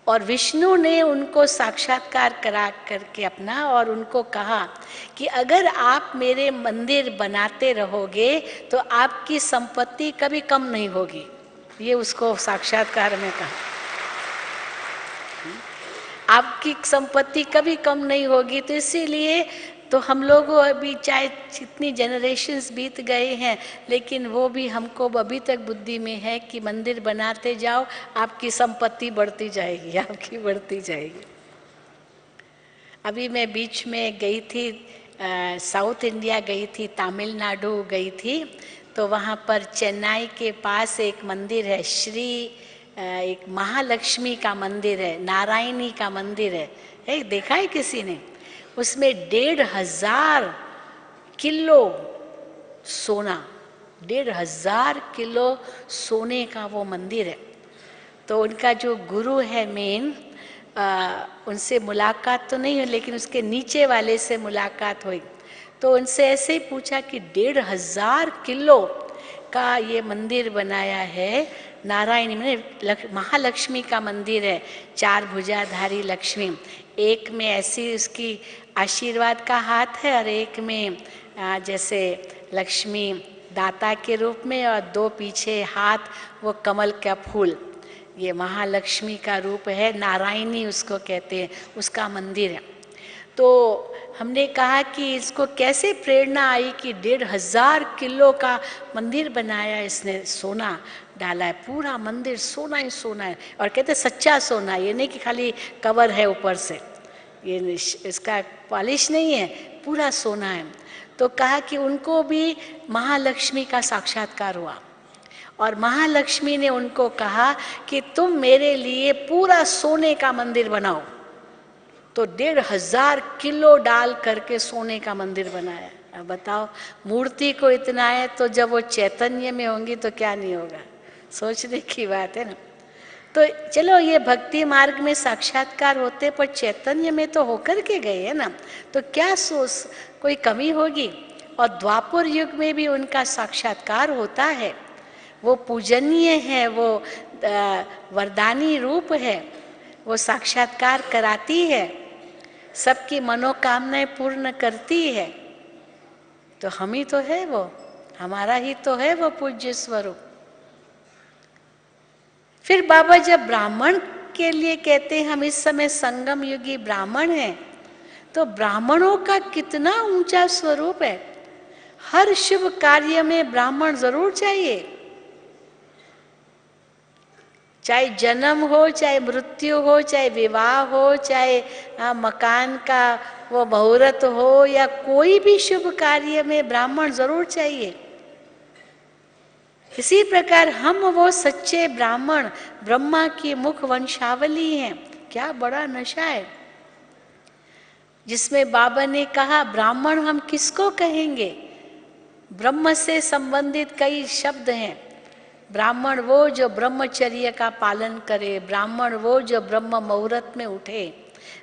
और विष्णु ने उनको साक्षात्कार करा करके अपना, और उनको कहा कि अगर आप मेरे मंदिर बनाते रहोगे तो आपकी संपत्ति कभी कम नहीं होगी। ये उसको साक्षात्कार में कहा, आपकी संपत्ति कभी कम नहीं होगी। तो इसीलिए तो हम लोग अभी चाहे जितनी जनरेशन्स बीत गए हैं, लेकिन वो भी हमको अभी तक बुद्धि में है कि मंदिर बनाते जाओ, आपकी संपत्ति बढ़ती जाएगी, आपकी बढ़ती जाएगी। अभी मैं बीच में गई थी, साउथ इंडिया गई थी, तमिलनाडु गई थी, तो वहाँ पर चेन्नई के पास एक मंदिर है, एक महालक्ष्मी का मंदिर है, नारायणी का मंदिर है, देखा है किसी ने? उसमें 1500 किलो सोना, 1500 किलो सोने का वो मंदिर है। तो उनका जो गुरु है मेन, उनसे मुलाकात तो नहीं हुई, लेकिन उसके नीचे वाले से मुलाकात हुई। तो उनसे ऐसे ही पूछा कि 1500 किलो का ये मंदिर बनाया है, नारायणी में महालक्ष्मी का मंदिर है, 4 भुजाधारी लक्ष्मी, एक में ऐसी उसकी आशीर्वाद का हाथ है और एक में जैसे लक्ष्मी दाता के रूप में, और 2 पीछे हाथ वो कमल का फूल, ये महालक्ष्मी का रूप है, नारायणी उसको कहते हैं, उसका मंदिर है। तो हमने कहा कि इसको कैसे प्रेरणा आई कि 1500 किलो का मंदिर बनाया इसने, सोना डाला है, पूरा मंदिर सोना ही सोना है, और कहते सच्चा सोना, ये नहीं कि खाली कवर है ऊपर से, ये इसका पॉलिश नहीं है, पूरा सोना है। तो कहा कि उनको भी महालक्ष्मी का साक्षात्कार हुआ, और महालक्ष्मी ने उनको कहा कि तुम मेरे लिए पूरा सोने का मंदिर बनाओ। तो 1500 किलो डाल करके सोने का मंदिर बनाया। अब बताओ, मूर्ति को इतना है, तो जब वो चैतन्य में होंगी तो क्या नहीं होगा, सोचने की बात है ना। तो चलो, ये भक्ति मार्ग में साक्षात्कार होते, पर चैतन्य में तो होकर के गए है ना, तो क्या सोच कोई कमी होगी? और द्वापर युग में भी उनका साक्षात्कार होता है, वो पूजनीय है, वो वरदानी रूप है, वो साक्षात्कार कराती है, सबकी मनोकामनाएं पूर्ण करती है। तो हम ही तो है वो, हमारा ही तो है वो पूज्य स्वरूप। फिर बाबा जब ब्राह्मण के लिए कहते हैं हम इस समय संगम युगी ब्राह्मण हैं, तो ब्राह्मणों का कितना ऊंचा स्वरूप है। हर शुभ कार्य में ब्राह्मण जरूर चाहिए, चाहे जन्म हो, चाहे मृत्यु हो, चाहे विवाह हो, चाहे मकान का वो मुहूर्त हो, या कोई भी शुभ कार्य में ब्राह्मण जरूर चाहिए। इसी प्रकार हम वो सच्चे ब्राह्मण, ब्रह्मा की मुख वंशावली हैं। क्या बड़ा नशा है, जिसमें बाबा ने कहा ब्राह्मण हम किसको कहेंगे? ब्रह्म से संबंधित कई शब्द हैं। ब्राह्मण वो जो ब्रह्मचर्य का पालन करे, ब्राह्मण वो जो ब्रह्म मुहूर्त में उठे,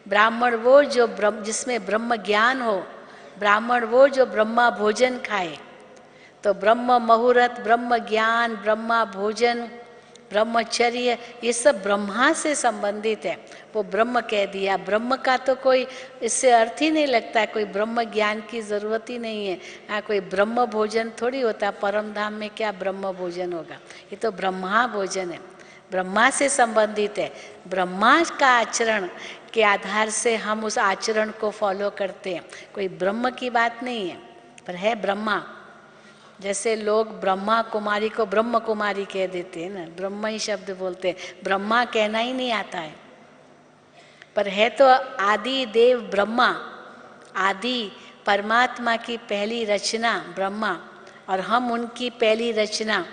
ब्राह्मण वो जो जिसमें ब्रह्म ज्ञान हो, ब्राह्मण वो जो ब्रह्मा भोजन खाए। तो ब्रह्म मुहूर्त, ब्रह्म ज्ञान, ब्रह्मा भोजन, ब्रह्मचर्य, ये सब ब्रह्मा से संबंधित है। वो ब्रह्म कह दिया। ब्रह्म का तो कोई इससे अर्थ ही नहीं लगता है, कोई ब्रह्म ज्ञान की जरूरत ही नहीं है। हाँ, कोई ब्रह्म भोजन थोड़ी होता, परम धाम में क्या ब्रह्म भोजन होगा, ये तो ब्रह्मा भोजन है, ब्रह्मा से संबंधित है। ब्रह्मा का आचरण के आधार से हम उस आचरण को फॉलो करते हैं, कोई ब्रह्म की बात नहीं है, पर है ब्रह्मा। जैसे लोग ब्रह्मा कुमारी को ब्रह्म कुमारी कह देते हैं ना, ब्रह्म ही शब्द बोलते हैं, ब्रह्मा कहना ही नहीं आता है, पर है तो आदि देव ब्रह्मा, आदि परमात्मा की पहली रचना ब्रह्मा, और हम उनकी पहली रचना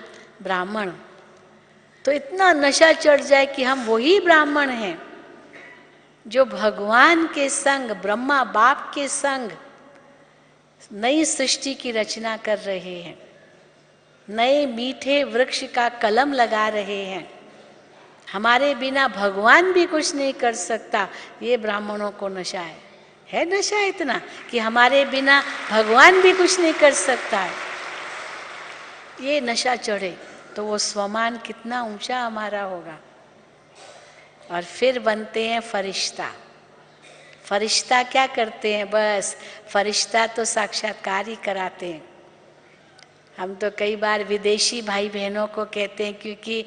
ब्राह्मण। तो इतना नशा चढ़ जाए कि हम वही ब्राह्मण हैं जो भगवान के संग, ब्रह्मा बाप के संग नई सृष्टि की रचना कर रहे हैं, नए मीठे वृक्ष का कलम लगा रहे हैं। हमारे बिना भगवान भी कुछ नहीं कर सकता, ये ब्राह्मणों को नशा है नशा इतना कि हमारे बिना भगवान भी कुछ नहीं कर सकता है। ये नशा चढ़े तो वो स्वमान कितना ऊंचा हमारा होगा। और फिर बनते हैं फरिश्ता। फरिश्ता क्या करते हैं? बस फरिश्ता तो साक्षात्कार ही कराते हैं। हम तो कई बार विदेशी भाई बहनों को कहते हैं, क्योंकि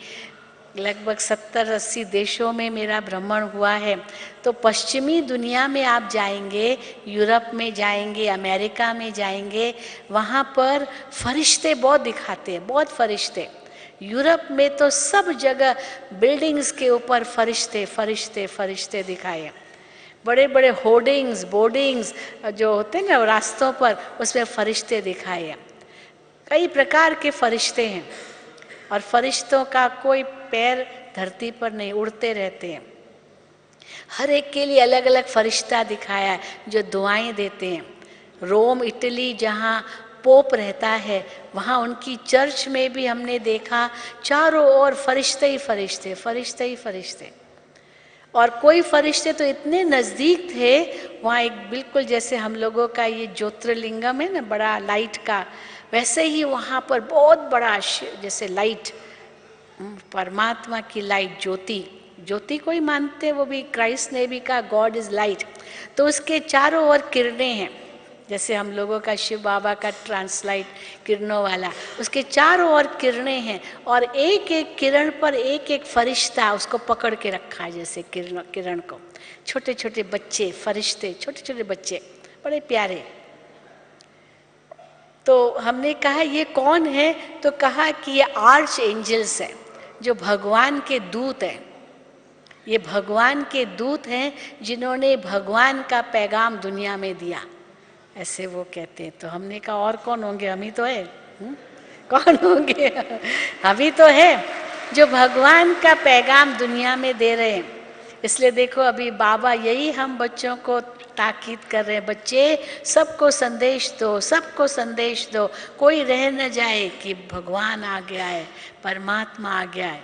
लगभग 70-80 देशों में मेरा भ्रमण हुआ है, तो पश्चिमी दुनिया में आप जाएंगे, यूरोप में जाएंगे, अमेरिका में जाएंगे, वहाँ पर फरिश्ते बहुत दिखाते हैं, बहुत फरिश्ते। यूरोप में तो सब जगह बिल्डिंग्स के ऊपर फरिश्ते फरिश्ते फरिश्ते दिखाए, बड़े बड़े होर्डिंग्स बोर्डिंग्स जो होते हैं ना रास्तों पर, उसमें फरिश्ते दिखाए हैं। कई प्रकार के फरिश्ते हैं, और फरिश्तों का कोई पैर धरती पर नहीं, उड़ते रहते हैं। हर एक के लिए अलग अलग फरिश्ता दिखाया है जो दुआएं देते हैं। रोम इटली जहाँ पोप रहता है, वहाँ उनकी चर्च में भी हमने देखा चारों ओर फरिश्ते ही फरिश्ते, फरिश्ते ही फरिश्ते। और कोई फरिश्ते तो इतने नज़दीक थे, वहाँ एक बिल्कुल जैसे हम लोगों का ये ज्योतिर्लिंगम है ना बड़ा लाइट का, वैसे ही वहाँ पर बहुत बड़ा जैसे लाइट, परमात्मा की लाइट, ज्योति, ज्योति को ही मानते, वो भी क्राइस्ट ने भी कहा गॉड इज लाइट। तो उसके चारों ओर किरणें हैं, जैसे हम लोगों का शिव बाबा का ट्रांसलाइट किरणों वाला, उसके चारों ओर किरणें हैं, और एक एक किरण पर एक एक फरिश्ता उसको पकड़ के रखा है, जैसे किरण को। छोटे छोटे बच्चे फरिश्ते, छोटे छोटे बच्चे बड़े प्यारे। तो हमने कहा ये कौन है? तो कहा कि ये आर्च एंजल्स हैं, जो भगवान के दूत हैं। ये भगवान के दूत हैं जिन्होंने भगवान का पैगाम दुनिया में दिया, ऐसे वो कहते हैं। तो हमने कहा और कौन होंगे? हम ही तो है। कौन होंगे? हम ही तो है जो भगवान का पैगाम दुनिया में दे रहे हैं। इसलिए देखो अभी बाबा यही हम बच्चों को ताकीद कर रहे हैं, बच्चे सबको संदेश दो, सबको संदेश दो, कोई रह न जाए कि भगवान आ गया है, परमात्मा आ गया है।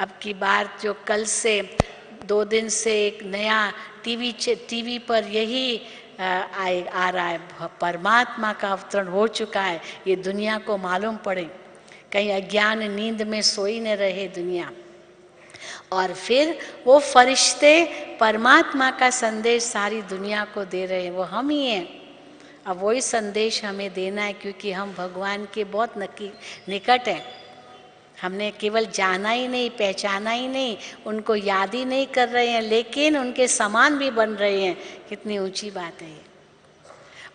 अब की बार जो कल से 2 दिन से एक नया टीवी पर यही आ रहा है, परमात्मा का अवतरण हो चुका है, ये दुनिया को मालूम पड़े, कहीं अज्ञान नींद में सोई न रहे दुनिया। और फिर वो फरिश्ते परमात्मा का संदेश सारी दुनिया को दे रहे हैं, वो हम ही हैं। अब वही संदेश हमें देना है, क्योंकि हम भगवान के बहुत निकट हैं। हमने केवल जाना ही नहीं, पहचाना ही नहीं, उनको याद ही नहीं कर रहे हैं, लेकिन उनके समान भी बन रहे हैं। कितनी ऊंची बात है ये।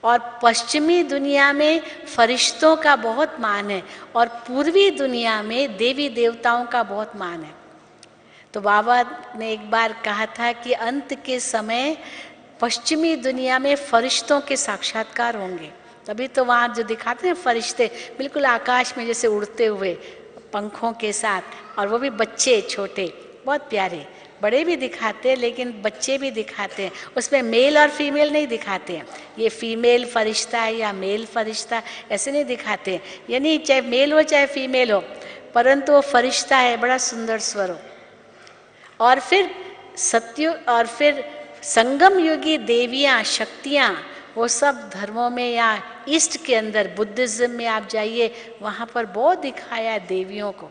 और पश्चिमी दुनिया में फरिश्तों का बहुत मान है, और पूर्वी दुनिया में देवी देवताओं का बहुत मान है। तो बाबा ने एक बार कहा था कि अंत के समय पश्चिमी दुनिया में फरिश्तों के साक्षात्कार होंगे। तभी तो वहाँ जो दिखाते हैं फरिश्ते बिल्कुल आकाश में जैसे उड़ते हुए पंखों के साथ, और वो भी बच्चे छोटे, बहुत प्यारे। बड़े भी दिखाते हैं लेकिन बच्चे भी दिखाते हैं, उसमें मेल और फीमेल नहीं दिखाते हैं। ये फीमेल फरिश्ता है या मेल फरिश्ता ऐसे नहीं दिखाते हैं, यानी चाहे मेल हो चाहे फीमेल हो, परंतु वो फरिश्ता है, बड़ा सुंदर स्वरूप। और फिर सत्य और फिर संगम युगी देवियाँ शक्तियाँ, वो सब धर्मों में या ईस्ट के अंदर बुद्धिज्म में आप जाइए, वहाँ पर बहुत दिखाया है देवियों को।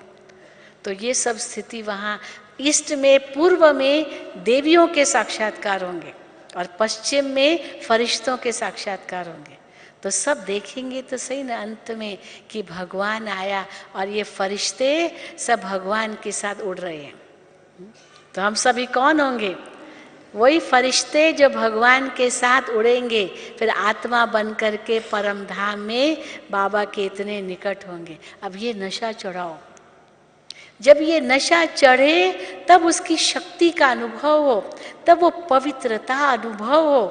तो ये सब स्थिति वहाँ ईस्ट में, पूर्व में देवियों के साक्षात्कार होंगे और पश्चिम में फरिश्तों के साक्षात्कार होंगे। तो सब देखेंगे तो सही ना अंत में कि भगवान आया और ये फरिश्ते सब भगवान के साथ उड़ रहे हैं। तो हम सभी कौन होंगे? वही फरिश्ते जो भगवान के साथ उड़ेंगे, फिर आत्मा बन करके परम धाम में बाबा के इतने निकट होंगे। अब ये नशा चढ़ाओ, जब ये नशा चढ़े तब उसकी शक्ति का अनुभव हो, तब वो पवित्रता अनुभव हो,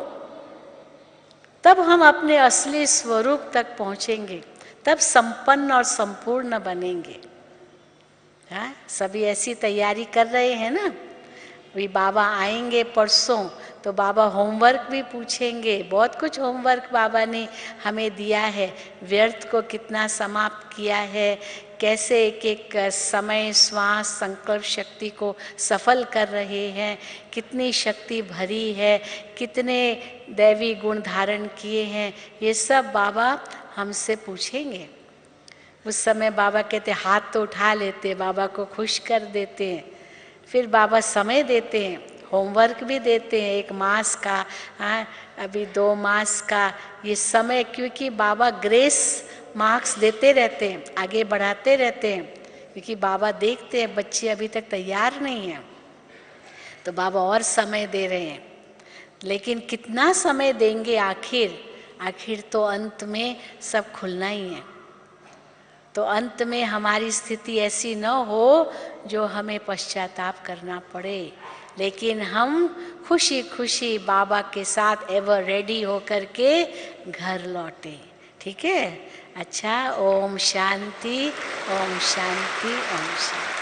तब हम अपने असली स्वरूप तक पहुंचेंगे, तब संपन्न और संपूर्ण बनेंगे। हाँ, सभी ऐसी तैयारी कर रहे हैं ना। अभी बाबा आएंगे परसों, तो बाबा होमवर्क भी पूछेंगे। बहुत कुछ होमवर्क बाबा ने हमें दिया है, व्यर्थ को कितना समाप्त किया है, कैसे एक एक समय श्वास संकल्प शक्ति को सफल कर रहे हैं, कितनी शक्ति भरी है, कितने दैवी गुण धारण किए हैं, ये सब बाबा हमसे पूछेंगे। उस समय बाबा कहते हाथ तो उठा लेते, बाबा को खुश कर देते हैं। फिर बाबा समय देते हैं, होमवर्क भी देते हैं 1 मास का, अभी 2 मास का ये समय, क्योंकि बाबा ग्रेस मार्क्स देते रहते हैं, आगे बढ़ाते रहते हैं, क्योंकि बाबा देखते हैं बच्चे अभी तक तैयार नहीं हैं, तो बाबा और समय दे रहे हैं। लेकिन कितना समय देंगे आखिर तो अंत में सब खुलना ही है। तो अंत में हमारी स्थिति ऐसी न हो जो हमें पश्चाताप करना पड़े, लेकिन हम खुशी खुशी बाबा के साथ एवर रेडी होकर के घर लौटे। ठीक है? अच्छा, ओम शांति, ओम शांति, ओम शांति।